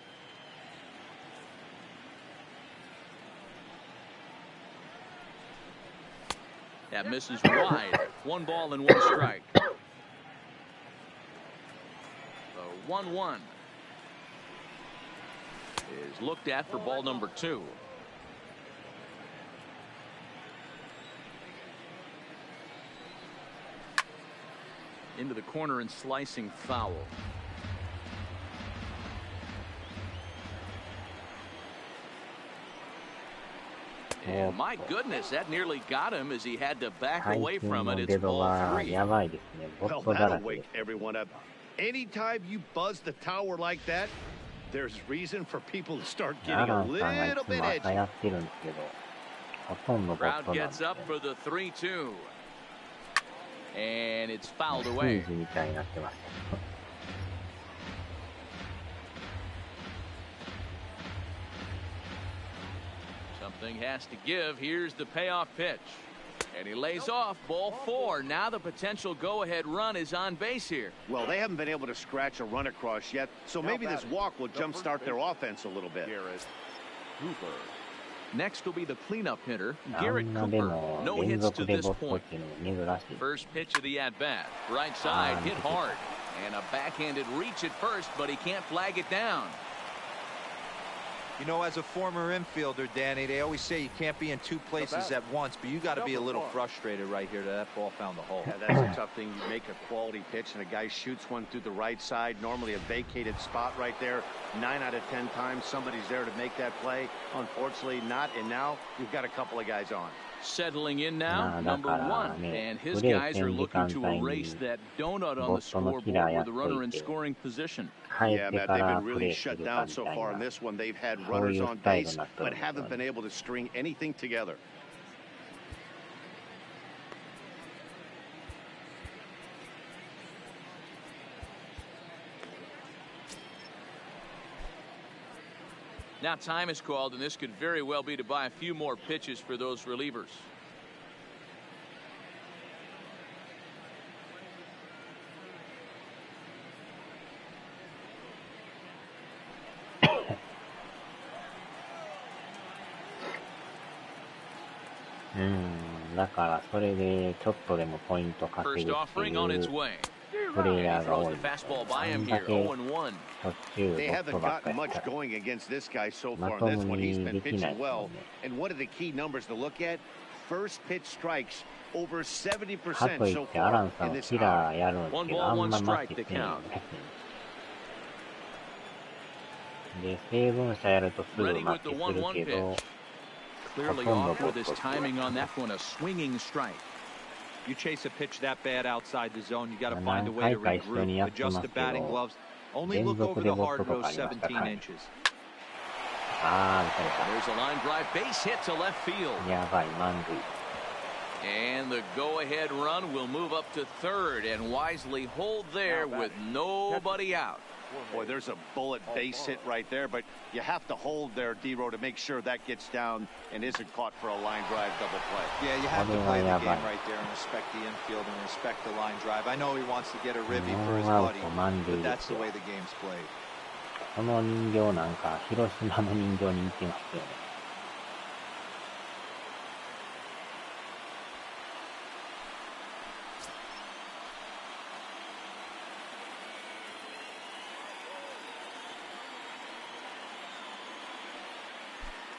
That misses wide. 1 ball and 1 strike. The 1-1 is looked at for ball number 2. Into the corner and slicing foul. And my goodness, that nearly got him as he had to back away from it. It's ball 3.
Well, that'll wake everyone up. Anytime you buzz the tower like that, there's reason for people to start getting a little bit edgy.
Crowd gets up for the 3-2. And it's fouled away. Something has to give. Here's the payoff pitch. And he lays off. Ball 4. Now the potential go-ahead run is on base here.
Well, they haven't been able to scratch a run across yet, so maybe this walk will jumpstart their offense a little bit.
Next will be the cleanup hitter, Garrett Cooper. No hits to this point. First pitch of the at-bat. Right side, hit hard. And a backhanded reach at first, but he can't flag it down.
You know, as a former infielder, Danny, they always say you can't be in 2 places at once, but you got to be a little frustrated right here that ball found the hole.
Yeah, that's a tough thing. You make a quality pitch and a guy shoots one through the right side, normally a vacated spot right there. 9 out of 10 times somebody's there to make that play. Unfortunately not, and now you've got a couple of guys on.
Settling in now, number 1, and his guys are looking to erase that donut on the scoreboard with the runner in scoring position.
Yeah, Matt, they've been really shut down so far in this one. They've had runners on base, but haven't been able to string anything together.
Now time is called, and this could very well be to buy a few more pitches for those relievers. First offering on its way. Fastball by him here, 0-1.
They haven't gotten much going against this guy so far in this one. He's been pitching well. And one of the key numbers to look at, first pitch strikes over 70% so far in this hour.
1 ball, 1 strike to count. Ready with the 1-1 pitch. Clearly off with his timing on that one, a swinging strike.
You chase a pitch that bad outside the zone, you got to find a way to regroup, adjust the batting gloves. Only look over the hard row 17 inches.
There's a line drive base hit to left field. And the go-ahead run will move up to third and wisely hold there with nobody out.
Boy, there's a bullet base hit right there, but you have to hold there, D-Row, to make sure that gets down and isn't caught for a line drive double play.
Yeah, you have to play the game right there and respect the infield and respect the line drive. I know he wants to get a ribby for his buddy, but that's the way the game's played.
この人形なんか広島の人形に似てますよね。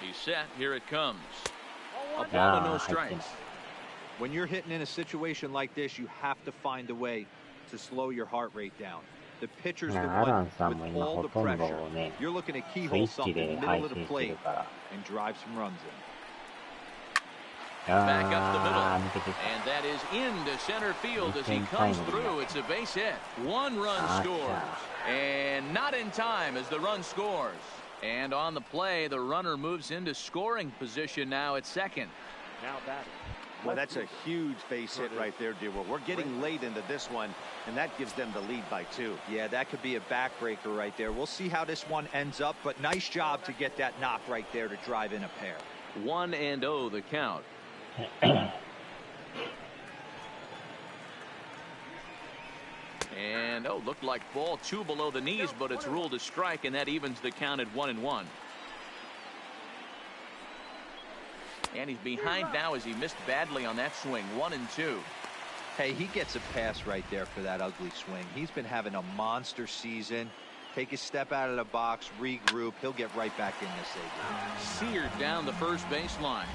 He's set. Here it comes. A ball and no strikes.
When you're hitting in a situation like this, you have to find a way to slow your heart rate down. The pitcher's the
アラ
one
ンさんも
with
今
all
ほ
the
とんど
pressure.
ね、
You're looking to
ス
keyhole
イッチ
something
で
middle
配
of the
信してる
plate
から。
and drive some runs in.
Back up the
抜
middle.
けてた。
And that is into center field as he
2点
comes
タイムリー
through. It's a base hit. One run scores. And not in time as the run scores. And on the play, the runner moves into scoring position now at second.
Now batting.
Well, that's a huge base hit right there, dear. We're getting late into this one, and that gives them the lead by 2.
Yeah, that could be a backbreaker right there. We'll see how this one ends up, but nice job to get that knock right there to drive in a pair.
1-0 the count. And looked like ball 2 below the knees, but it's ruled a strike, and that evens the count at 1-1. And he's behind now as he missed badly on that swing. 1-2.
Hey, he gets a pass right there for that ugly swing. He's been having a monster season. Take a step out of the box, regroup. He'll get right back in this game.
Seared down the first baseline.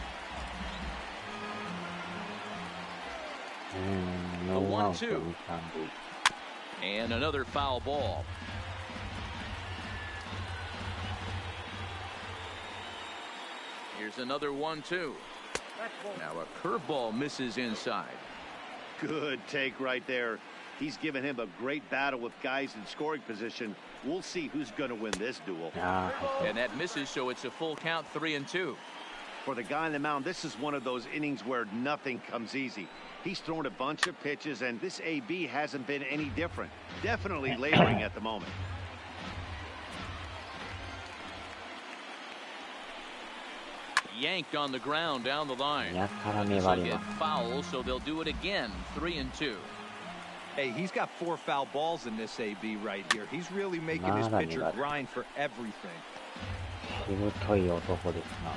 A 1-2. And another foul ball. Here's another 1-2. Now a curveball misses inside.
Good take right there. He's given him a great battle with guys in scoring position. We'll see who's going to win this duel.
And that misses, so it's a full count, 3-2.
For the guy on the mound, this is one of those innings where nothing comes easy. He's thrown a bunch of pitches, and this AB hasn't been any different. Definitely laboring at the moment.
Yanked on the ground down the line.
やたら粘
This will
り
get
ます。
foul, so they'll do it again. 3-2.
Hey, he's got 4 foul balls in this AB right here. He's really making his pitcher grind for everything.
しぶとい男ですな。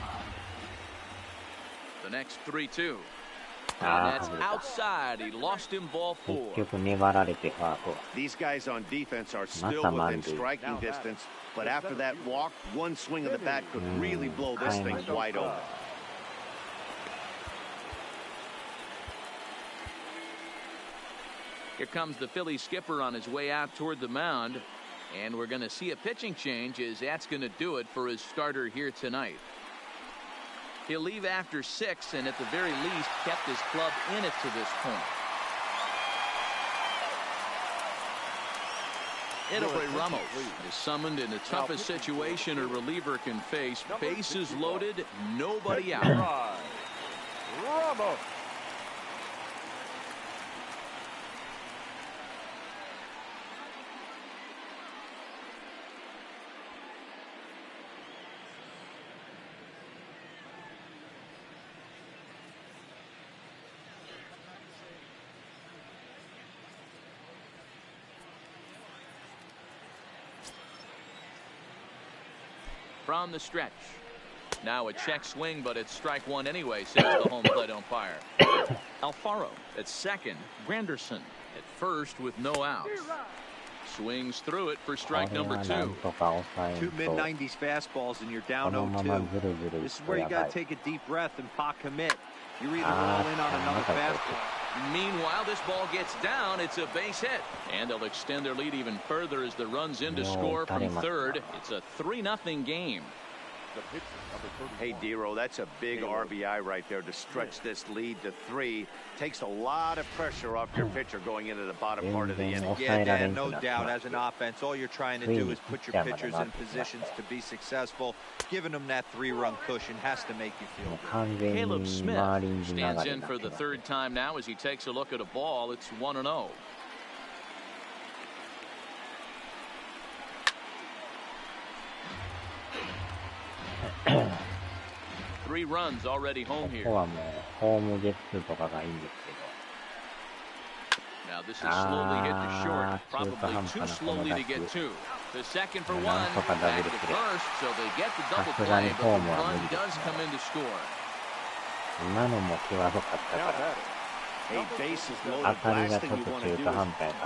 The next 3-2. And that's outside. He lost him ball 4.
結局粘られてファート。
These guys on defense are still within striking distance, but after that walk, one swing of the bat could really blow this thing wide open.
Here comes the Philly skipper on his way out toward the mound. And we're going to see a pitching change as that's going to do it for his starter here tonight. He'll leave after 6 and at the very least kept his club in it to this point. Eloy Ramos is summoned in the toughest situation a reliever can face. Bases loaded, nobody out.
Ramos.
From the stretch. Now a check swing, but it's strike 1 anyway, says the home plate umpire. Alfaro at second. Granderson at first with no outs. Swings through it for strike number 2.
2 mid-90s fastballs and you're down 0-2. This is where you got to take a deep breath and pot commit. You're either all in on another fastball.
Meanwhile, this ball gets down. It's a base hit. And they'll extend their lead even further as the runs in to score from third. It's a 3-0 game.
Hey, Dero, that's a big RBI right there to stretch this lead to 3. Takes a lot of pressure off your pitcher going into the bottom part of the inning.
Yeah, Dan, no doubt. As an offense, all you're trying to do is put your pitchers in positions to be successful. Giving them that 3-run cushion has to make you feel good.
Caleb Smith stands in for the 3rd time now as he takes a look at a ball. It's 1-0. Three runs already home here.
Now
this is slowly hit to short, probably too slowly to get 2. The second for 1, back to first, so they get the double play, but the run does come in to score.
Hey, bases loaded. Last thing you want to do is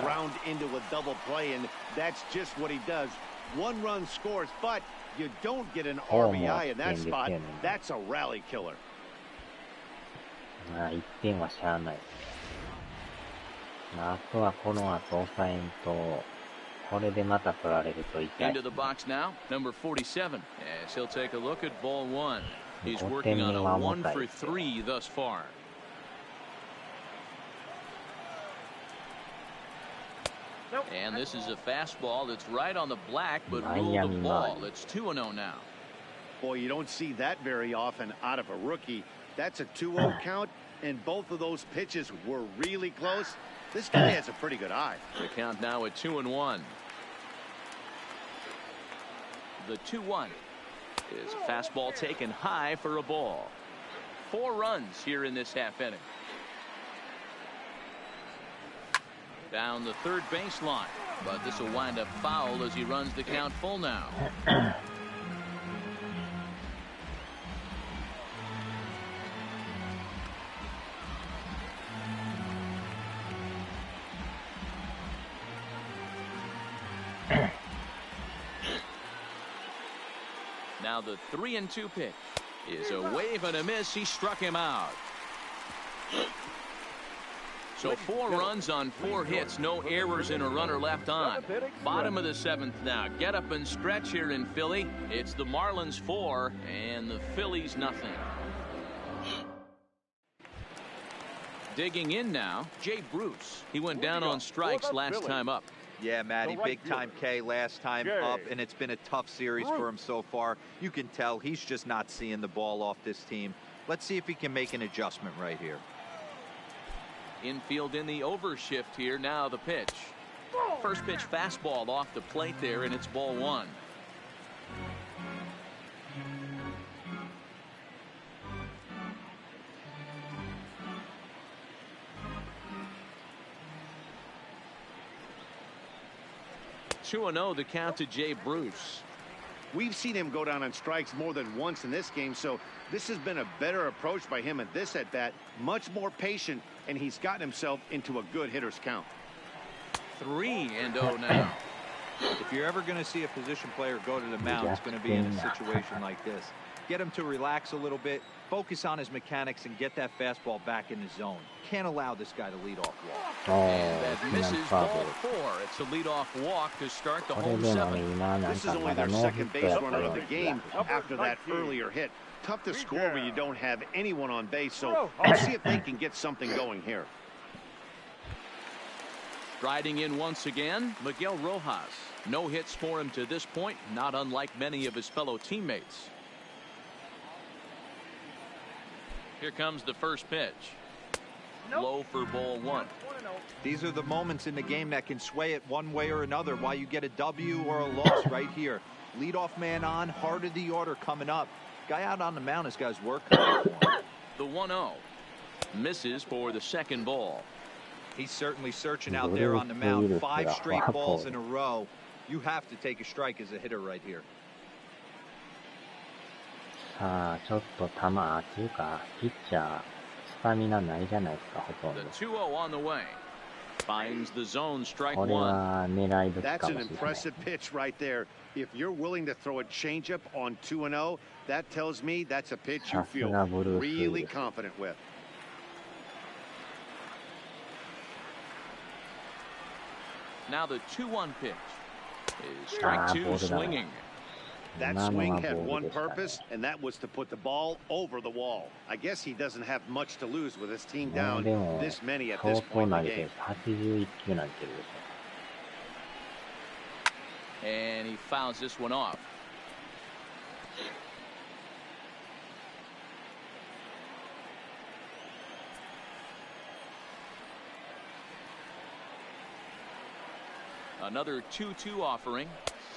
ground into a double play, and that's just what he does. 1 run scores, but you don't get an RBI in that spot. That's a rally killer.
1点はしゃあない。あとはこの後抑えんとこれでまた取られると痛い。
Into the box now, number 47. As he'll take a look at ball one. He's working on a 1 for 3 thus far. And this is a fastball that's right on the black, but ruled a ball. It's 2-0 now.
Boy, you don't see that very often out of a rookie. That's a 2-0 count, and both of those pitches were really close. This guy has a pretty good eye.
The count now at 2-1. The 2-1 is a fastball taken high for a ball. 4 runs here in this half inning. Down the third baseline, but this will wind up foul as he runs the count full now. Now the 3-2 pitch is a wave and a miss. He struck him out. So 4 runs on 4 hits, no errors and a runner left on. Bottom of the 7th now. Get up and stretch here in Philly. It's the Marlins 4 and the Phillies nothing. Digging in now, Jay Bruce. He went down on strikes last time up.
Yeah, Matty, big time K last time up, and it's been a tough series for him so far. You can tell he's just not seeing the ball off this team. Let's see if he can make an adjustment right here.
Infield in the overshift here. Now the pitch. First pitch fastball off the plate there, and it's ball 1. Two and 0 the count to Jay Bruce.
We've seen him go down on strikes more than once in this game, so this has been a better approach by him at this at-bat. Much more patient, and he's gotten himself into a good hitter's count.
3-0 now.
If you're ever going to see a position player go to the mound, it's going to be in a situation like this. Get him to relax a little bit, focus on his mechanics, and get that fastball back in the zone. Can't allow this guy to lead off walk.
And that misses ball 4. It's a leadoff walk to start the home 7th.
This is only their second base runner of the game after that earlier hit. Tough to score when you don't have anyone on base, so let's see if they can get something going here.
Striding in once again, Miguel Rojas. No hits for him to this point, not unlike many of his fellow teammates. Here comes the first pitch. Low for ball 1.
These are the moments in the game that can sway it one way or another, why you get a W or a loss right here. Leadoff man on, heart of the order coming up. Guy out on the mound has got his work cut for him.
The 1-0 misses for the second ball.
He's certainly searching out there on the mound. 5 straight balls in a row. You have to take a strike as a hitter right here.
さあ、ちょっと球っていうか、ピッチャー、スタミナないじゃないですか、ほとんど。
The 2-0 on the way. Finds the zone, strike
これ
1.
は狙い時
That's
か
an
もしれない。
impressive pitch right there. If you're willing to throw a changeup on 2-0, that tells me that's a pitch you feel really confident with.
Now the 2-1 pitch is strike 2 swinging.
That swing had one purpose, and that was to put the ball over the wall. I guess he doesn't have much to lose with his team down this many at this point in the game.
81球投げてるでしょ。
And he fouls this one off. Another 2-2 offering.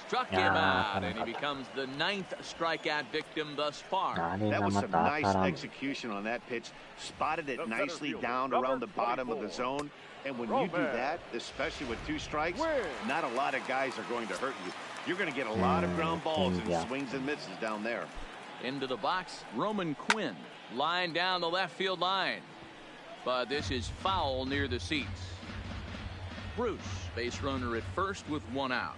Struck him out, and he becomes the 9th strikeout victim thus far.
That was some nice execution on that pitch. Spotted it nicely down around the bottom of the zone. And when you do that, especially with 2 strikes, not a lot of guys are going to hurt you. You're going to get a lot of ground balls and swings and misses down there.
Into the box, Roman Quinn. Line down the left field line. But this is foul near the seats. Bruce, base runner at first with 1 out.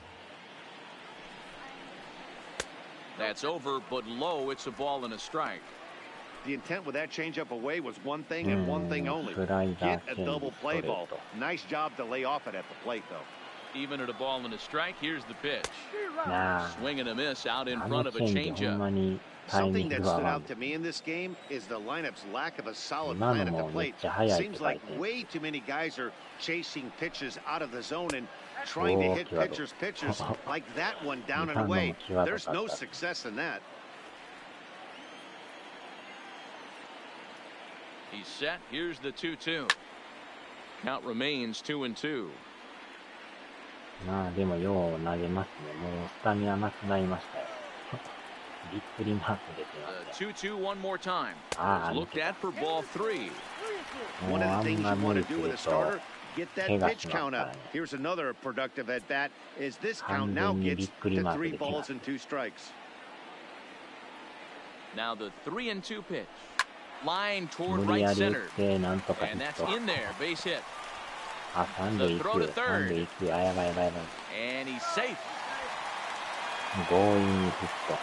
That's over, but low. It's a ball and a strike.
The intent with that changeup away was one thing and one thing only. Get a double play ball. Nice job to lay off it at the plate, though.
Even at a ball and a strike, here's the pitch.
なあ、
Swing and a miss out in
あ
front
の
of
チ
a
ェンジほんま
changeup.
にタイミ
Something
ング
that
が合
stood
わん
out to me in this game is the lineup's lack of a solid
今
plan
の
at the
もめっ
plate.
ちゃ速いって
Seems
書い
like
て
way too many guys are chasing pitches out of the zone and trying to hit pitchers like that one down and away. There's no success in that.
He's set. Here's the 2-2. Count remains 2-2.
まあでもよう投げますね。もうスタミナなくなりましたよ。びっくりマーク出てますね。
2-2 one more time.
Ah,
Looked at for ball 3.
もう
One
あ
of the
ん
things
ま
you
無
want
理
to
す
do with
る
a
と
starter, get that
怪我
pitch
します
count
から
up.
ね。
Here's another productive at bat. Is this
完
count now
全にび
gets
っくり
to
マーク
3
できま
balls
す。
and 2 strikes.
Now the 3-2 pitch. Line
無
toward
理
right
やり打っ
center.
てなんとかヒ
And
ッ
that's
ト。
in there. Base hit.
あ、三塁行
The throw to
く。
third.
三塁行く。あ、やばいやばいやばい。
And he's safe.
強引にヒット。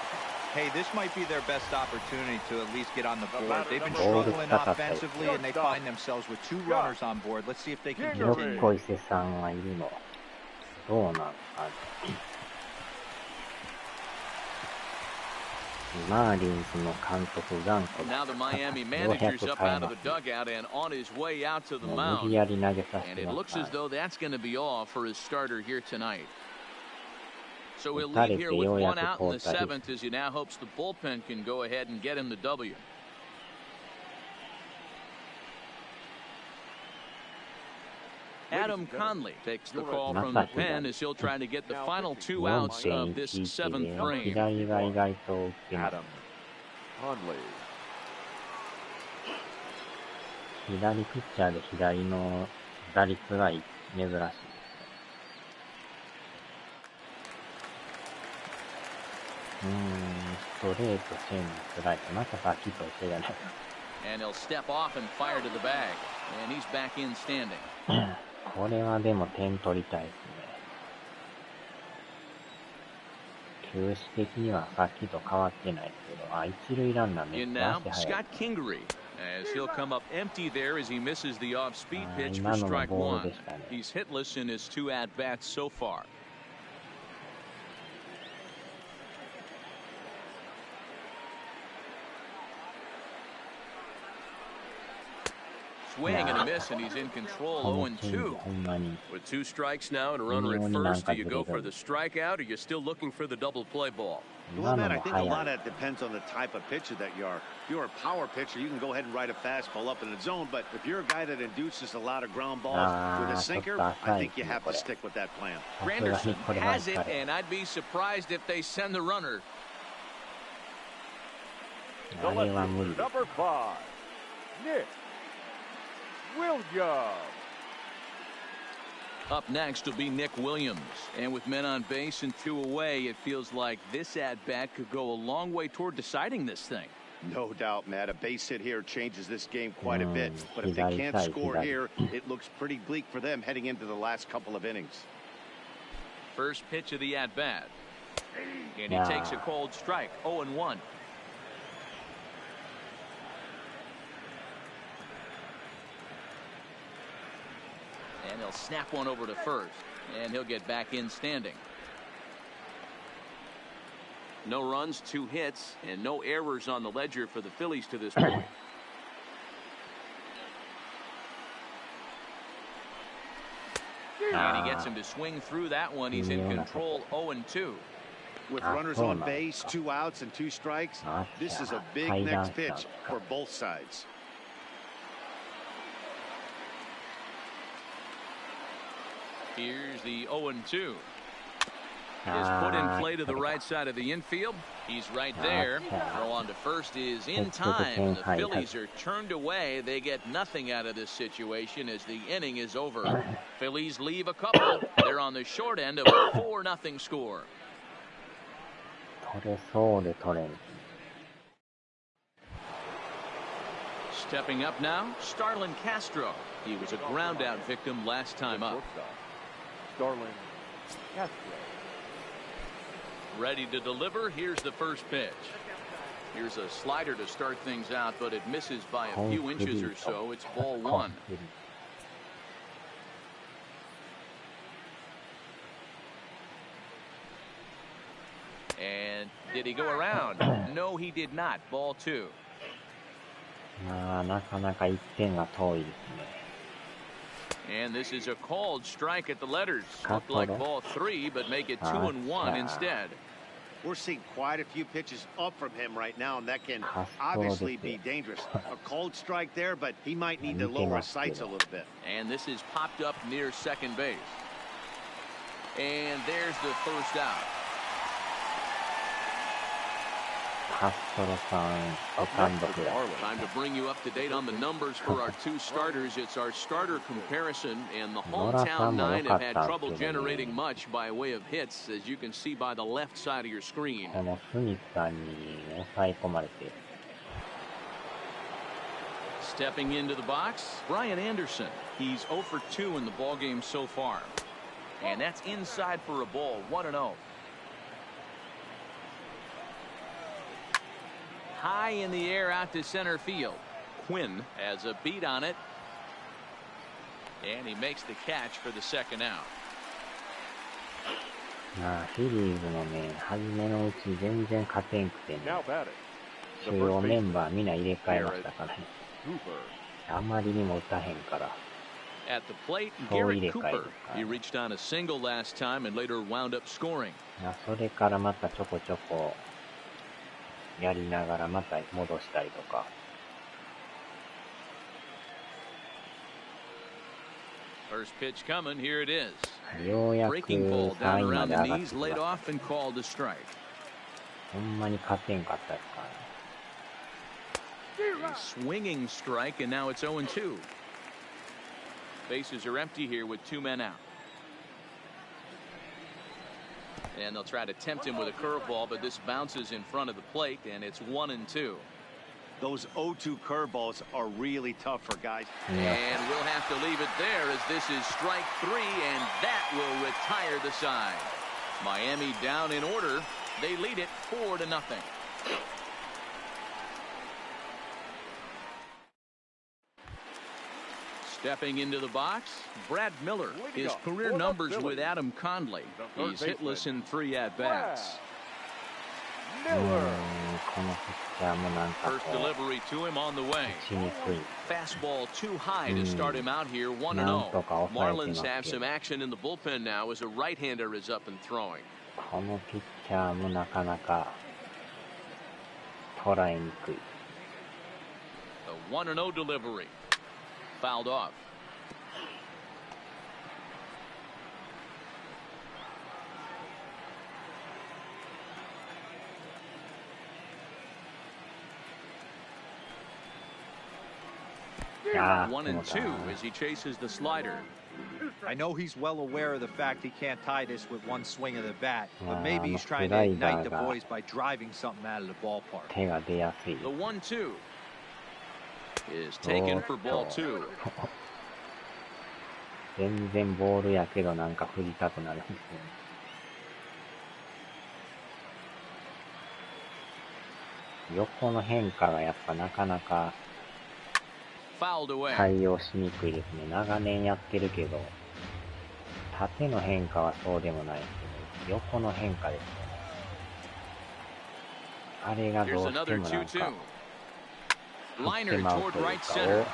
Hey, this might be their best opportunity to at least get on the board. They've been
Ball
struggling
is
offensively, and they find themselves with 2 runners on board. Let's see if they can
よっ
continue.
こ伊勢さんはいるの。どうなんか。マーリンズの監督頑固
Now the
だ。
Miami
よう
manager's
100
up
変え
out
ま
of the
すね。
dugout and on his way out to the
もう無
mound.
理やり投げさせ
And
て
it
ま
looks
す
as
から。
though that's going to be all for his starter here tonight. So he'll
打た
leave
れて
here with
ようや
one
く
out in
交
the
代。
7th as he now hopes the bullpen can go ahead and get him the W. Adam Conley takes the call from the pen as he'll try to get the final 2 outs of this 7th
4.11
frame.
左が意外と打ってます。
Adam Conley.
左ピッチャーで左の打率が珍しいですね。ストレート、チェンジ、スライス。またさっきと一緒じゃないか。
And he'll step off and fire to the bag. And he's back in standing.
これはでも点取りたいですね。球種的にはさっきと変わってないですけど、あ、一塁ランナーめっ
In
ちゃ
now,
足速い。
Scott Kingery, as he'll come up empty there as he misses the off-speed pitch for
今のも
strike
ボール
1.
でしたね。
He's hitless in his 2 at-bats so far. Swing and a miss, and he's in control
このチェンジ
0-2.
ほんまに
With 2 strikes now and a runner at first, do you go for the strikeout or you're still looking for the double play ball?
Well,
今の
Matt, I
も
think a
速
lot
い。
of that depends on the type of pitcher that you are. If you're a power pitcher, you can go ahead and ride a fastball up in the zone. But if you're a guy that induces a lot of ground balls with a sinker, I think you have to stick with that plan.
さすがに
Granderson
これは
has
打
it,
たれ
and I'd be surprised if they send the runner.
The
あれは無
lefty,
理です。
number 5, Nick Williams.
Up next will be Nick Williams. And with men on base and 2 away, it feels like this at-bat could go a long way toward deciding this thing.
No doubt, Matt. A base hit here changes this game quite a bit. But if they can't score here, it looks pretty bleak for them heading into the last couple of innings.
First pitch of the at-bat. And he takes a cold strike, 0-1. And he'll snap one over to first. And he'll get back in standing.
No runs, 2 hits, and no errors on the ledger for the Phillies to this point.
And he gets him to swing through that one. He's in control, 0-2.
With runners on base, 2 outs and 2 strikes, this is a big next pitch for both sides.
Here's the 0-2. Is put in play to the right side of the infield. He's right there. Throw on to first is in time. The Phillies are turned away. They get nothing out of this situation as the inning is over. Phillies leave a couple. They're on the short end of a 4-0 score.
取れそうで取れん。
Stepping up now, Starlin Castro. He was a ground out victim last time up.
Starlin Castro.
Ready to deliver. Here's the first pitch. Here's a slider to start things out, but it misses by a few inches or so. It's ball 1. And did he go around? No, he did not. Ball 2.
まあ、なかなか1点が遠いですね。
And this is a called strike at the letters. Looked like ball 3, but make it 2-1 instead.
We're seeing quite a few pitches up from him right now, and that can obviously be dangerous. A cold strike there, but he might need to lower his sights a little bit.
And this is popped up near second base. And there's the first out.
カストロさん、セカンドフライ。
Time to bring you up to date on the numbers for our two starters. It's our starter comparison, and the hometown nine have had trouble generating much by way of hits, as you can see by the left side of your screen.
このスミスさんに抑え込まれて。
Stepping into the box, Brian Anderson. He's 0 for 2 in the ballgame so far. And that's inside for a ball, 1-0. High in the air out to center field. Quinn has a beat on it. And he makes the catch for the second out.
まあ、フィリーズのね、初めのうち全然勝てんくてね、主要メンバーみんな入れ替えましたからね。あまりにも打たへんから。
At the plate, Garrett Cooper. He reached on a single last time and later wound up scoring.
それからまたちょこちょこやりながらまた戻したりとか。
First pitch coming, here it is.
ようやく
Breaking ball down
3位ま
around
で
the
上がって
knees,
き
laid
た。
off and called a strike.
ほんまに勝てんかったですからね。
A swinging strike, and now it's 0-2. Bases are empty here with 2 men out. And they'll try to tempt him with a curveball, but this bounces in front of the plate, and it's 1-2.
Those 0-2 curveballs are really tough for guys.
And we'll have to leave it there as this is strike 3, and that will retire the side. Miami down in order. They lead it 4-0. Stepping into the box, Brad Miller. His career numbers with Adam Conley. He's hitless in 3 at-bats.
このピッチャーもなんか
First
こ
delivery to him on the way.
う、打ちにくい。
Fastball too high to start him out here, 1-0. Marlins have some action in the bullpen now as a right-hander is up and throwing.
このピッチャーもなかなか捉えにくい。
A 1-0 delivery. Fouled off.
Ah,
1-2 as he chases the slider.
I know he's well aware of the fact he can't tie this with one swing of the bat, but maybe he's trying to ignite the boys by driving something out of the ballpark.
手が出やすい。
The 1-2 is taken for ball 2.
全然ボールやけどなんか振りたくなるんですよね。横の変化がやっぱなかなか
Fouled away.
対応しにくいですね。長年やってるけど、縦の変化はそうでもないですけど、横の変化ですね。あれがどう
Here's
して
another
もなんか
2-2.
振って
Liner
まう
toward
という
right
か、
center.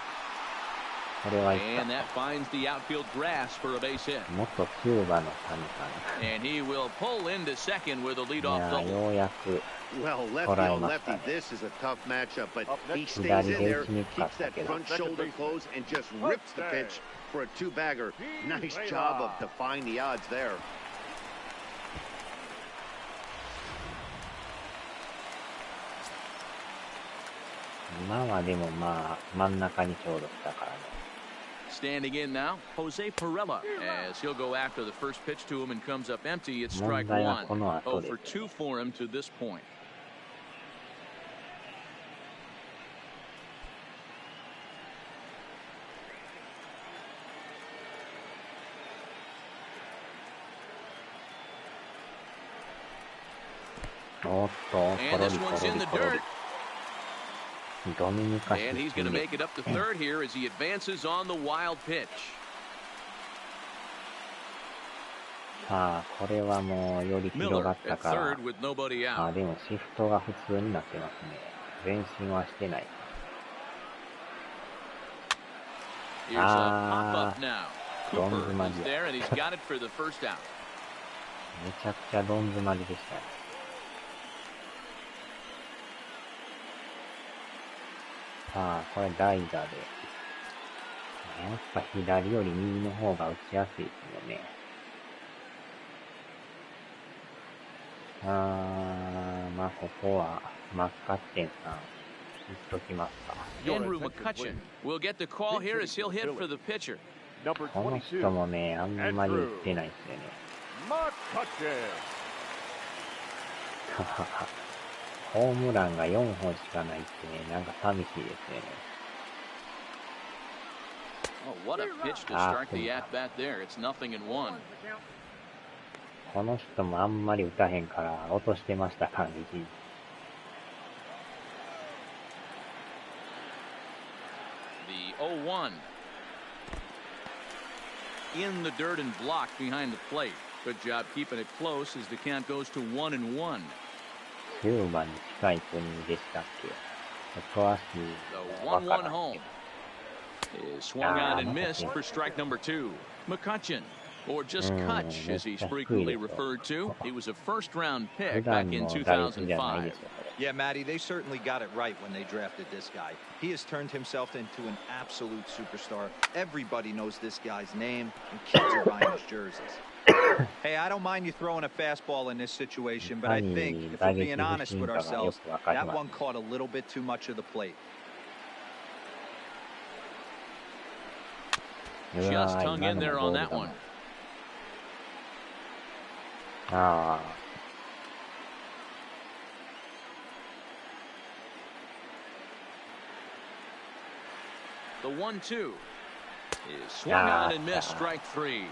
これはいった。
And that finds the outfield grass for a base hit.
元キューバの谷さ
And he will pull into second with a
ん。い
leadoff
や、
double.
ようやく
Well, lefty
捉え
on
ました
lefty,
ね。
this is a tough matchup, but he stays
左
in
で
there,
打ちにくかっ
keeps
た
that
けど。
front shoulder closed, and just rips the pitch for a 2-bagger. Nice job of defying the odds there.
今はでもまあ真ん中にちょうど来たからね。
Standing in now, Jose Pirela, as he'll go after the first pitch to him and comes up empty. It's strike 1. 0 for 2 for him to this point. And this one's in the dirt. And he's going to make it up to third here as he advances on the wild pitch.
さあ、これはもうより広が
Miller
った
at
から、
third with nobody
あ、
out.
でもシフトが普通になってますね。前進はしてない。
Here's a pop-up now.
どん
Cooper
詰まり
is
や。
there and he's got it for the first out.
めちゃくちゃどん詰まりでしたね。さあ、これ代打で。やっぱ左より右の方が打ちやすいですよね。まあここはマッカッテンさん、言っときますか。
Andrew McCutcheon will get the call here as he'll hit for the pitcher.
この人もね、あんまり打ってないですよね。ホームランが4本しかないってね、なんか寂しいですよね。
Oh, what a pitch to start the at-bat there. It's 0-1.
この人もあんまり打たへんから落としてましたからね。
The 0-1. In the dirt and blocked behind the plate. Good job keeping it close as the count goes to 1-1.
9番に近い国でしたっけ。詳しい
The
わから
1-1
ん
home
けど。
is swung on and missed for strike number 2. McCutcheon, or just Kutch as he's frequently referred to. He was a first-round pick back in 2005.
Yeah, Matty, they certainly got it right when they drafted this guy. He has turned himself into an absolute superstar. Everybody knows this guy's name, and kids are buying his jerseys. Hey, I don't mind you throwing a fastball in this situation, but I think, if we're being honest with ourselves, that one caught a little bit too much of the plate.
Just hung in there on that one. The 1-2 is swung on and missed, strike 3.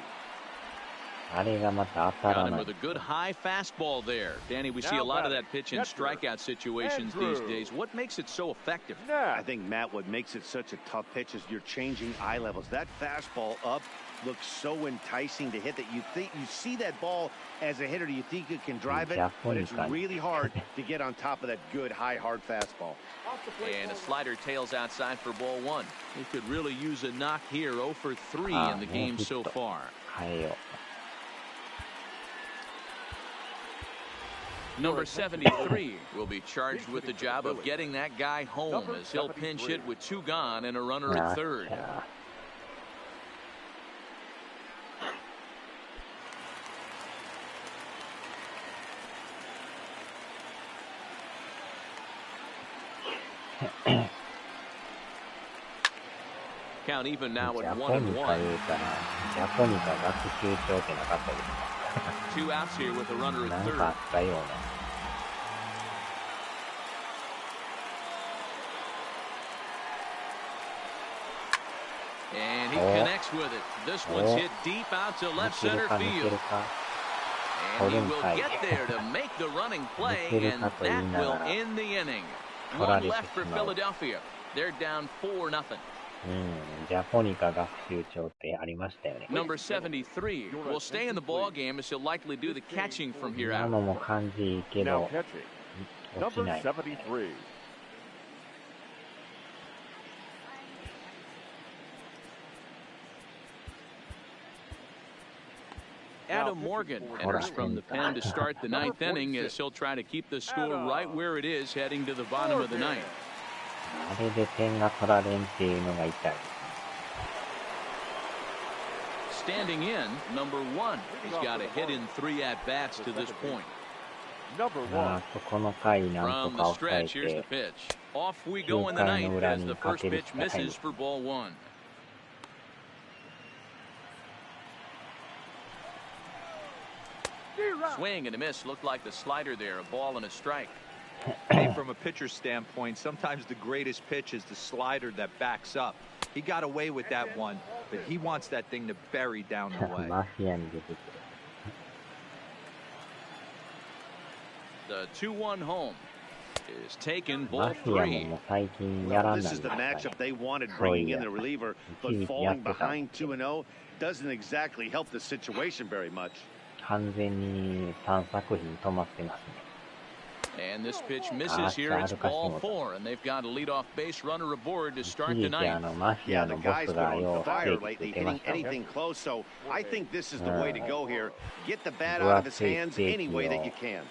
あれがまた当たら
Got
な
him
い。
with a good high fastball there. Danny, we see a lot of that pitch in strikeout situations these days. What makes it so effective?
I think, Matt, what makes it such a tough pitch is you're changing eye levels. That fastball up looks so enticing to hit that you think you see that ball as a hitter, you think you can drive it, but it's really hard to get on top of that good high hard fastball.
And a slider tails outside for ball 1. He could really use a knock here. 0 for 3 in the game so far.
変えよう。
Number 73 will be charged with the job of getting that guy home as he'll pinch hit with 2 gone and a runner at third. Count even now at 1-1.
ジャポニカ学習帳ってなかったですか。
2 outs here with a runner at
なん
third.
かあったような。
And he connects with it. This one's hit deep out to left center field. And he will get there to make the running play, and that will end the inning. 1 left for Philadelphia. They're down 4-0.
ジャポニカ学習帳ってありましたよね。
Number 73 will stay in the ball game as he'll likely do the catching from here
今
out.
のも感じいいけど、 落ちない。
Adam Morgan enters from the pen to start the 9th inning as he'll try to keep the score right where it is heading to the bottom of the 9th.
あれで点が取られんっていうのが痛い。
Standing in, number 1. He's got a hit in 3 at-bats to this point.
この回なんと
From
か
the
抑え
stretch, here's the
て、
pitch. Off we go in the 9th as the first pitch misses for ball 1. Swing and a miss. Looked like the slider there. A ball and a strike.
Hey, from a pitcher's standpoint, sometimes the greatest pitch is the slider that backs up. He got away with that one, but he wants that thing to bury down the way.
マフィアに出てくる。
The 2-1 home is taken.
マ
Ball
フィアも
3.
もう最近やら
Well,
ない
this is
で
the
すからね。
matchup they wanted, bringing in the reliever, but falling behind 2-0 doesn't exactly help the situation very much.
完全に3作品止まってますね。
And this pitch misses here. It's ball 4, and they've got a leadoff base runner aboard to start the ninth.
Yeah, the guy's been on fire lately, hitting anything close. So I think this is the way to go here. Get the bat out of his hands any way that you can.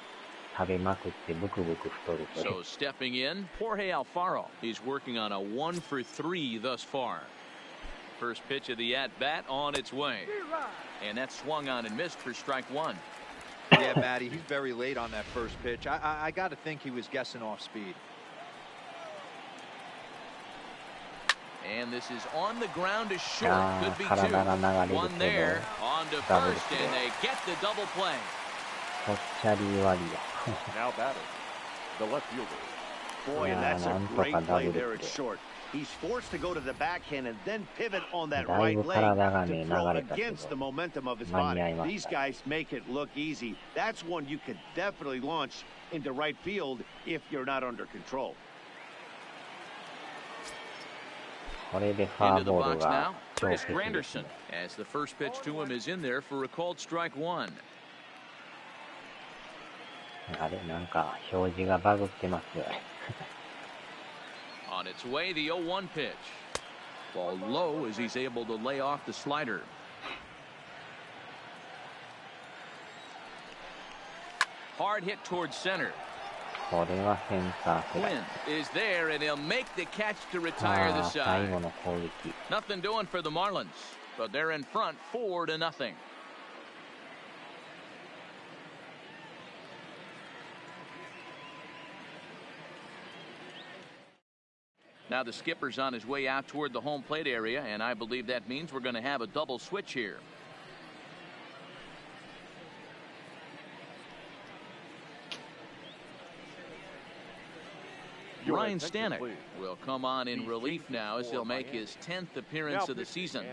So stepping in, Jorge Alfaro. He's working on a 1 for 3 thus far. First pitch of the at-bat on its way. And that's swung on and missed for strike 1.
Yeah, Matty, he's very late on that first pitch. I got to think he was guessing off speed.
And this is on the ground to short. Could be 2. One there, on to first, and they get the double play.
Now batting, the left fielder.
Boy, and that's a great play there at short. He's forced to go to the backhand and then pivot on that right leg to throw against the momentum of his body. These guys make it look easy. That's one you could definitely launch into right field if you're not under control.
Into the box now, Chris Granderson, as the first pitch to him is in there for a called strike 1.
あれ、なんか表示がバグってますよ。
On its way, the 0-1 pitch. Ball low as he's able to lay off the slider. Hard hit towards center.
これはセンターフライ。
Flynn is there, and he'll make the catch to retire the
最
side.
後の攻撃。
Nothing doing for the Marlins, but they're in front 4-0. Now the skipper's on his way out toward the home plate area, and I believe that means we're going to have a double switch here. Ryan Stanek will come on in relief now as he'll make his 10th appearance of the season.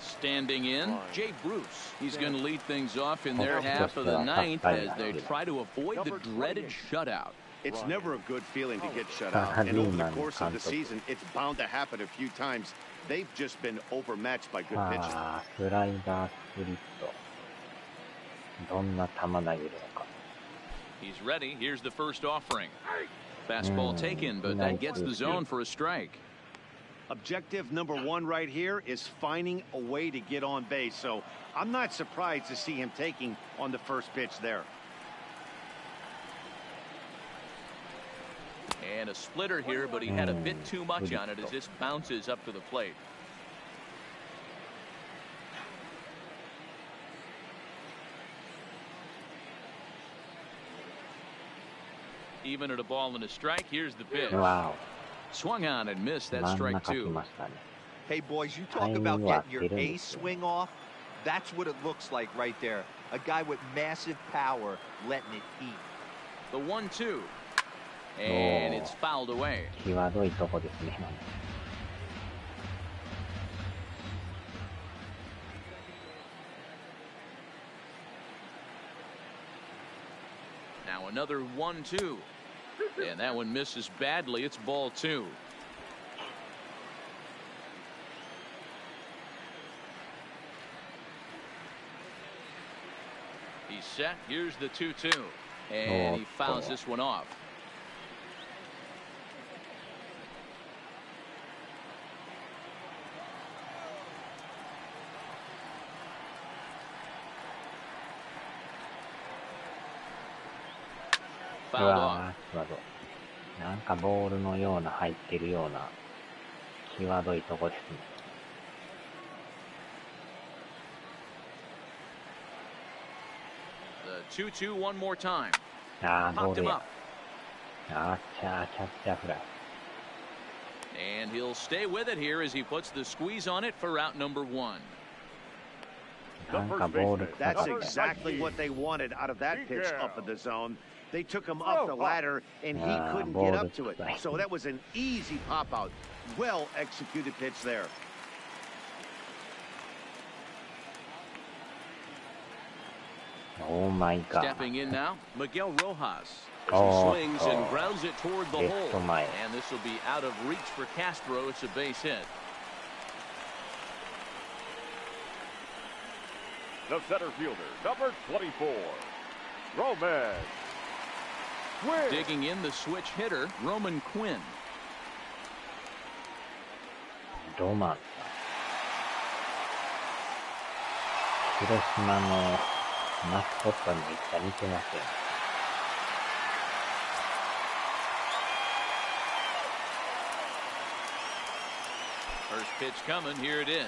Standing in, Jay Bruce. He's going to lead things off in their half of the ninth as they try to avoid the dreaded shutout.
It's never a good feeling to get shut out, and over the course of the season, it's bound to happen a few times. They've just been overmatched by good pitching.
スライダー、スリット。どんな球投げるのか。
He's ready. Here's the first offering. Fastball taken, but that gets the zone for a strike.
Objective number 1 right here is finding a way to get on base. So I'm not surprised to see him taking on the first pitch there.
And a splitter here, but he had a bit too much on it as this bounces up to the plate. Even at a ball and a strike, here's the pitch.
Wow.
Swung on and missed. That strike 2.
Hey, boys, you talk about getting your ace swing off. That's what it looks like right there. A guy with massive power letting it eat.
The 1-2. And it's fouled away.
際どいとこですね。
Now another 1-2. And that one misses badly. It's ball 2. He's set. Here's the 2-2. And he fouls this one off. Fouled off.
なんかボールのような入ってるような際どいとこですね。
The 2-2 one more time.
あー、ボ
Popped
ール
him
や。
up.
あー、キャッチャーフライ。
And he'll stay with it here as he puts the squeeze on it for out number 1.
なんかボール臭かった。
That's exactly what they wanted out of that pitch up in the zone. They took him up the ladder, and he couldn't get up to it. So that was an easy pop out. Well executed pitch there.
Oh my God.
Stepping in now, Miguel Rojas. As he swings and grounds it toward the hole. And this will be out of reach for Castro. It's a base hit.
The center fielder, number 24, Roman Quinn.
Digging in the switch hitter, Roman Quinn.
ロマン。広島のマスコットにめっちゃ似てますよ。
First pitch coming, here it is.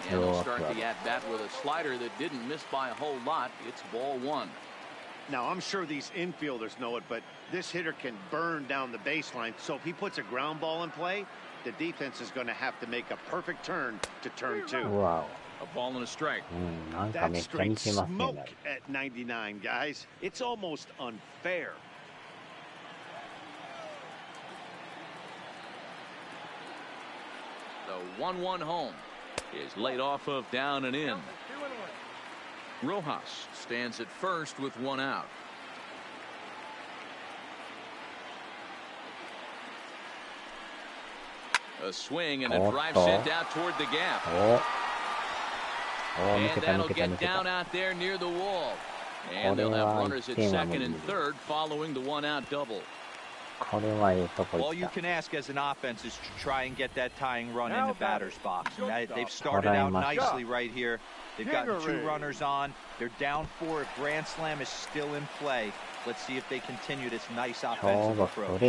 And they'll start the at-bat with a slider that didn't miss by a whole lot. It's ball one.
Now, I'm sure these infielders know it, but this hitter can burn down the baseline. So if he puts a ground ball in play, the defense is going to have to make a perfect turn to turn two.
Wow.
A ball and a strike.
That's straight smoke at 99, guys. It's almost unfair.
The 1-1 home is laid off of down and in. Rojas stands at first with one out. A swing and a drive sent out toward the gap. And that'll get down out there near the wall. And they'll have runners at second and third following the one-out double.
All you can ask as an offense is to try and get that tying run in the batter's box. And they've started out nicely right here. They've gotten 2 runners on. They're down 4. A grand slam is still in play. Let's see if they continue this nice offensive approach.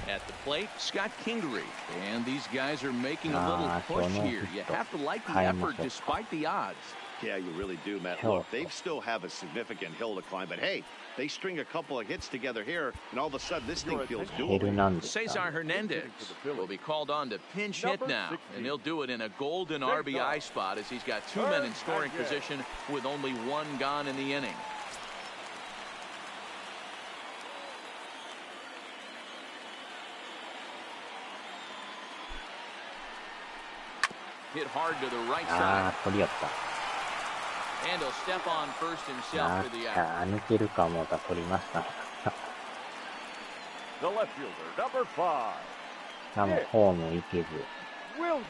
At the plate, Scott Kingery. And these guys are making a little push here. You have to like the effort despite the odds.
Yeah, you really do, Matt. Look, they still have a significant hill to climb, but hey, they string a couple of hits together here, and all of a sudden this thing feels doable.
Cesar Hernandez will be called on to pinch hit now, and he'll do it in a golden RBI spot as he's got 2 men in scoring position with only 1 gone in the inning. Hit hard to the right side. And he'll step on first himself for the out.
The left fielder, number 5.
ホーム行けず。
Williams.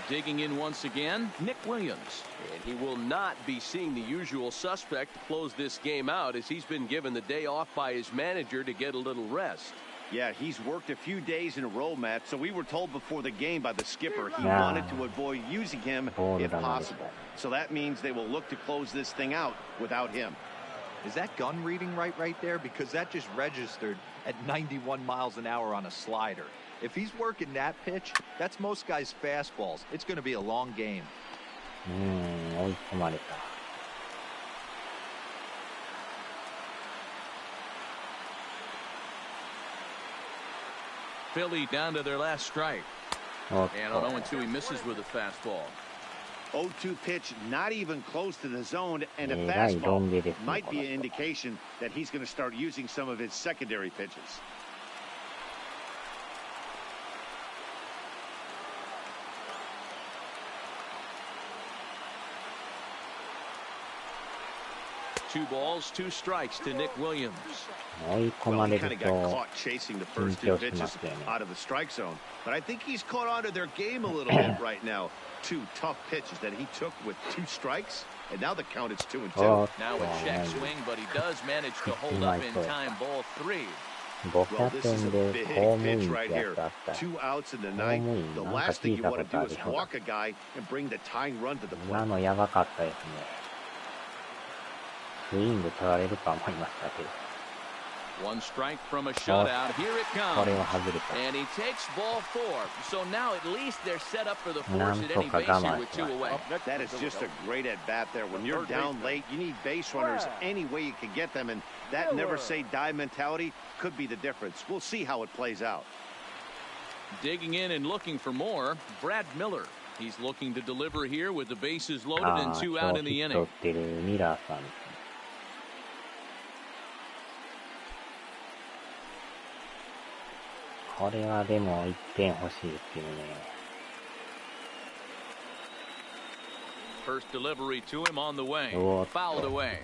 Digging in once again, Nick Williams.
And he will not be seeing the usual suspect close this game out as he's been given the day off by his manager to get a little rest.
Yeah, he's worked a few days in a row, Matt, so we were told before the game by the skipper he wanted to avoid using him if possible. So that means they will look to close this thing out without him.
Is that gun reading right there? Because that just registered at 91 miles an hour on a slider. If he's working that pitch, that's most guys' fastballs. It's going to be a long game.
Philly down to their last strike. And on 0-2 he misses with a fastball.
0-2 pitch, not even close to the zone, and a fastball might be an indication that he's going to start using some of his secondary pitches.
Two balls, 2 strikes to Nick Williams.
Well, he kind of got caught chasing the first 2 pitches out of the strike zone. But I think he's caught on to their game a little bit right now. 2 tough pitches that he took with 2 strikes, and now the count is 2-2.
Now a check swing, but he does manage to hold up in time. Ball 3.
Well, this is a big pitch right here. 2 outs in the 9th. The last thing you want to do is walk a guy and bring the tying run to the plate.
スイング取られるか思いましたけど。
1 strike from a shutout. Here it comes. And he takes ball 4. So now at least they're set up for the force at any base here with 2 away.
That is just a great at bat there. When you're down late, you need base runners any way you can get them, and that never say die mentality could be the difference. We'll see how it plays out.
Digging in and looking for more, Brad Miller. He's looking to deliver here with the bases loaded and 2 out in the inning.
これはでも1点欲しいですけどね。
First delivery to him on the way. Fouled away.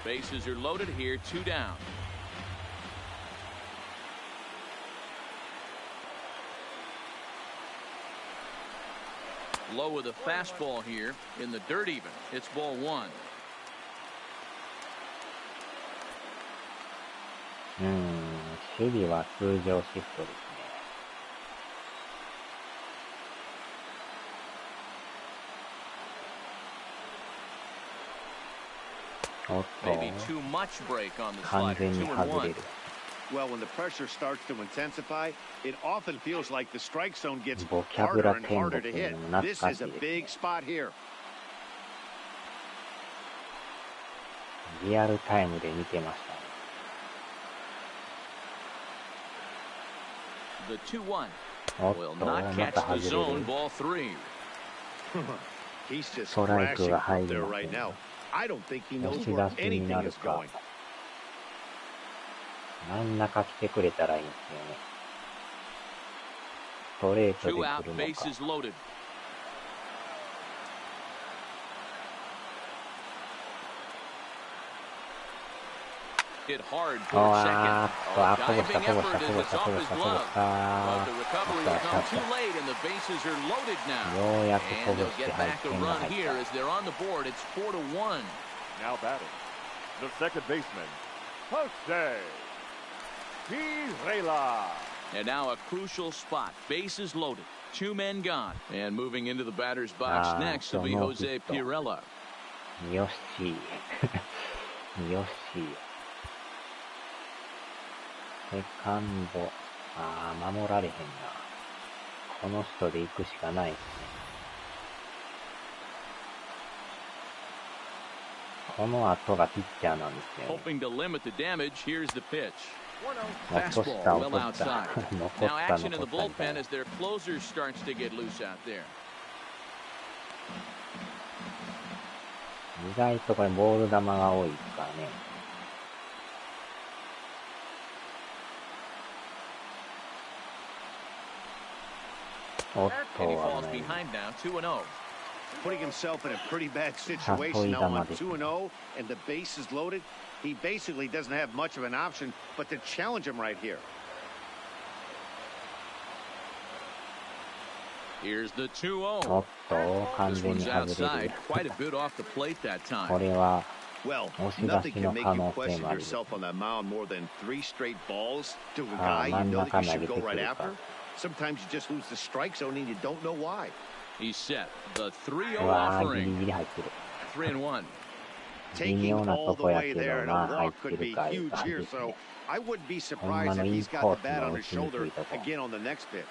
Bases are loaded here, 2 down. Low with a fastball here in the dirt even. It's ball one.
Hmm, 守備は通常シフトですね。おっと、
Maybe too much break on the
完
slider.
全に
2 and
外
1.
れる。
Well, when the pressure starts to intensify, it often feels like the strike zone gets
ボキャブラ
harder and
天
harder
国
to
の
hit.
懐
This
か
is
し
a
いです。
big spot here.
リアルタイムで見てましたね。
The 2-1
おっ
will
と、
not
ま
catch
た
the
外れ
zone.
る。
Ball 3.
He's just
ストライク
crashing
が
up
入り
there
ませ
right
ん。
now. I don't think he
押
knows
し
where
出しに
anything
なる
is
か。
going.
真ん中来てくれたらいいんですよね。ストレートで
Two
来
out,
るのか。
bases loaded. Hit hard
あ
towards
ー
second.
っと、あ、こぼした、
Diving
こぼし
effort
た、
as
こぼし
it's
た、こ
off
ぼ
his
した、こぼ
glove.
した。
But the
あ
recovery
っ
will
た、あ
come
っ
too
た。
late, and the bases are loaded now.
ようやくこ
And
ぼ
they'll
して
get
入っ
back a
点が
run
入っ
here
た。
as they're on the board. It's 4-1.
Now batting, the second baseman, Jose Pirela.
And now a crucial spot. Bases loaded. 2 men gone. And moving into the batter's box
Ah,
next will be
so no
Jose
hit.
Pirela.
よし。よし。セカンド。ああ、守られへんな。この人で行くしかないですね。この後がピッチャーなんですよね。
Hoping to limit the damage, here's the pitch.
落とし
Fastball
た、
well
落とした。
outside.
残っ
Now
た、
action in
残
the
ったみたい
bullpen
な。
as their closer starts to get loose out there.
意外とこれボール球が多いですからね。おっ
And he
と、
falls
危ない。
behind now, 2-0.
Putting himself in a pretty bad situation now on 2-0, and the base is loaded. He basically doesn't have much of an option but to challenge him right here.
Here's the
お
2-0.
っと、完
This
全
one's
に外れ
outside.
る。
Quite a bit off the plate that
こ
time.
れは
Well,
押し
nothing
出し
can
の
make
可
you
能性
question
もある。
yourself on that mound more than 3 straight balls to a
あ
guy
あ、
you
真ん
know that
中
you
投
should
げ
go
てく
right
る
after.
か。
Sometimes you just lose the strike zone and you don't know why.
He's set. The 3-0
うわー、ギリ
offering.
ギリ入ってる。
3-1.
微妙
Taking
な
all
と
the
こや
way
け
there,
ど、
and
ま
a
あ入っ
walk
て
could
る
be
かいう
huge
感じ
here.
です
So
ね。
I wouldn't be
ほん
surprised
ま
if
のイン
he's
コ
got
ー
the
ス
bat
の
on
打
his
ちにく
shoulder
いとこ。
again on the next pitch.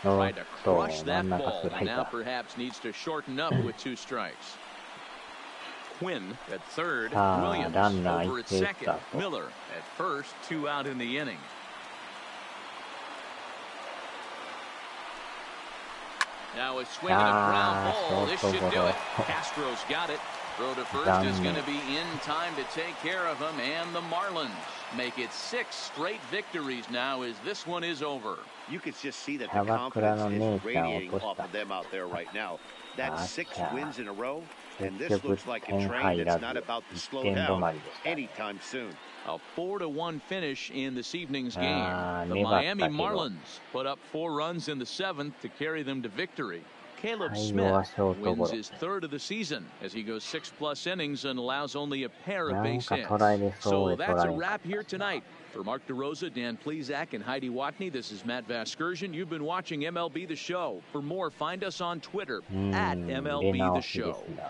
おっ
Tried to
と、
crush
真
that
ん中
ball,
スラ
but
イ
now
ダー。
perhaps needs to shorten up with 2 strikes. Quinn at third.
さあ、
Williams
ランナー
over
一
at
斉スタ
second.
ート。
Miller at first. 2 out in the inning. Now a swing and a ground ball. This should do it. Castro's got it. Throw to first is going to be in time to take care of him, and the Marlins make it 6 straight victories now as this one is over.
You could just see that
キャ
the
バクラ
confidence
の
is
姉ちゃんを
radiating
落とし
off
た。
of them out there right now. That's 6
あっちゃ。
wins in a row, and
結
this
局
looks like a
点
train
入ら
that's
ず、
not about to
1
slow
点止
down
まりでしたね。
anytime soon.
A 4-1 finish in this evening's game.
あー、
The
粘った
Miami
けど、
Marlins put up 4 runs in the 7th to carry them to victory. Caleb
最後は
Smith
ショートゴ
wins
ロ。
his 3rd of the season as he goes 6+ innings and allows only a pair of
なん
base
か
hits.
捉えれそう
So
で
that's
捉
a
えんか
wrap
った
here
しな。
tonight. For Mark DeRosa, Dan Plesac, and Heidi Watney, this is Matt Vasgersian. You've been watching MLB The Show. For more, find us on Twitter at
出
MLB The
直しで
Show.
すな。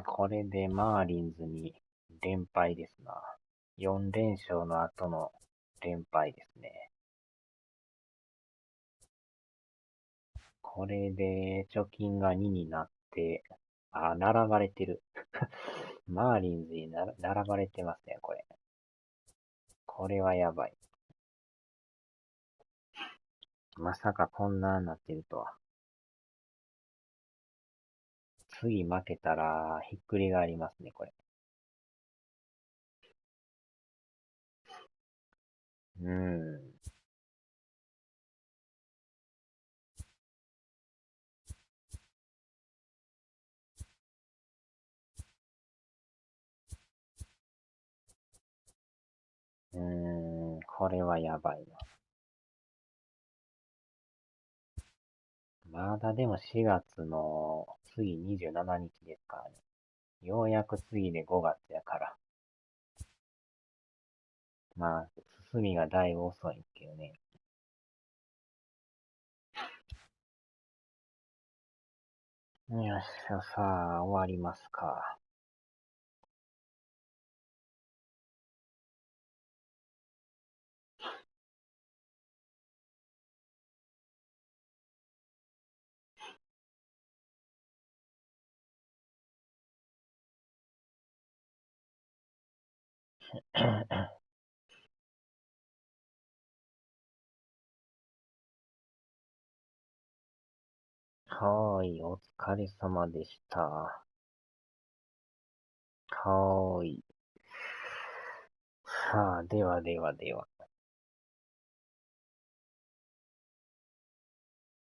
これでマーリンズに連敗ですな。4連勝の後の連敗ですね。これで貯金が2になって、あ、並ばれてる。マーリンズに並ばれてますね、これ。これはやばい。まさかこんなになってるとは。次負けたらひっくり返りますね、これ。うん。これはやばいな。まだでも4月の次27日ですからね。ようやく次で5月やから。まあ、進みがだいぶ遅いけどね。よっしゃ、さあ、終わりますか。はーい、お疲れ様でした。はーい。さあ、ではではでは。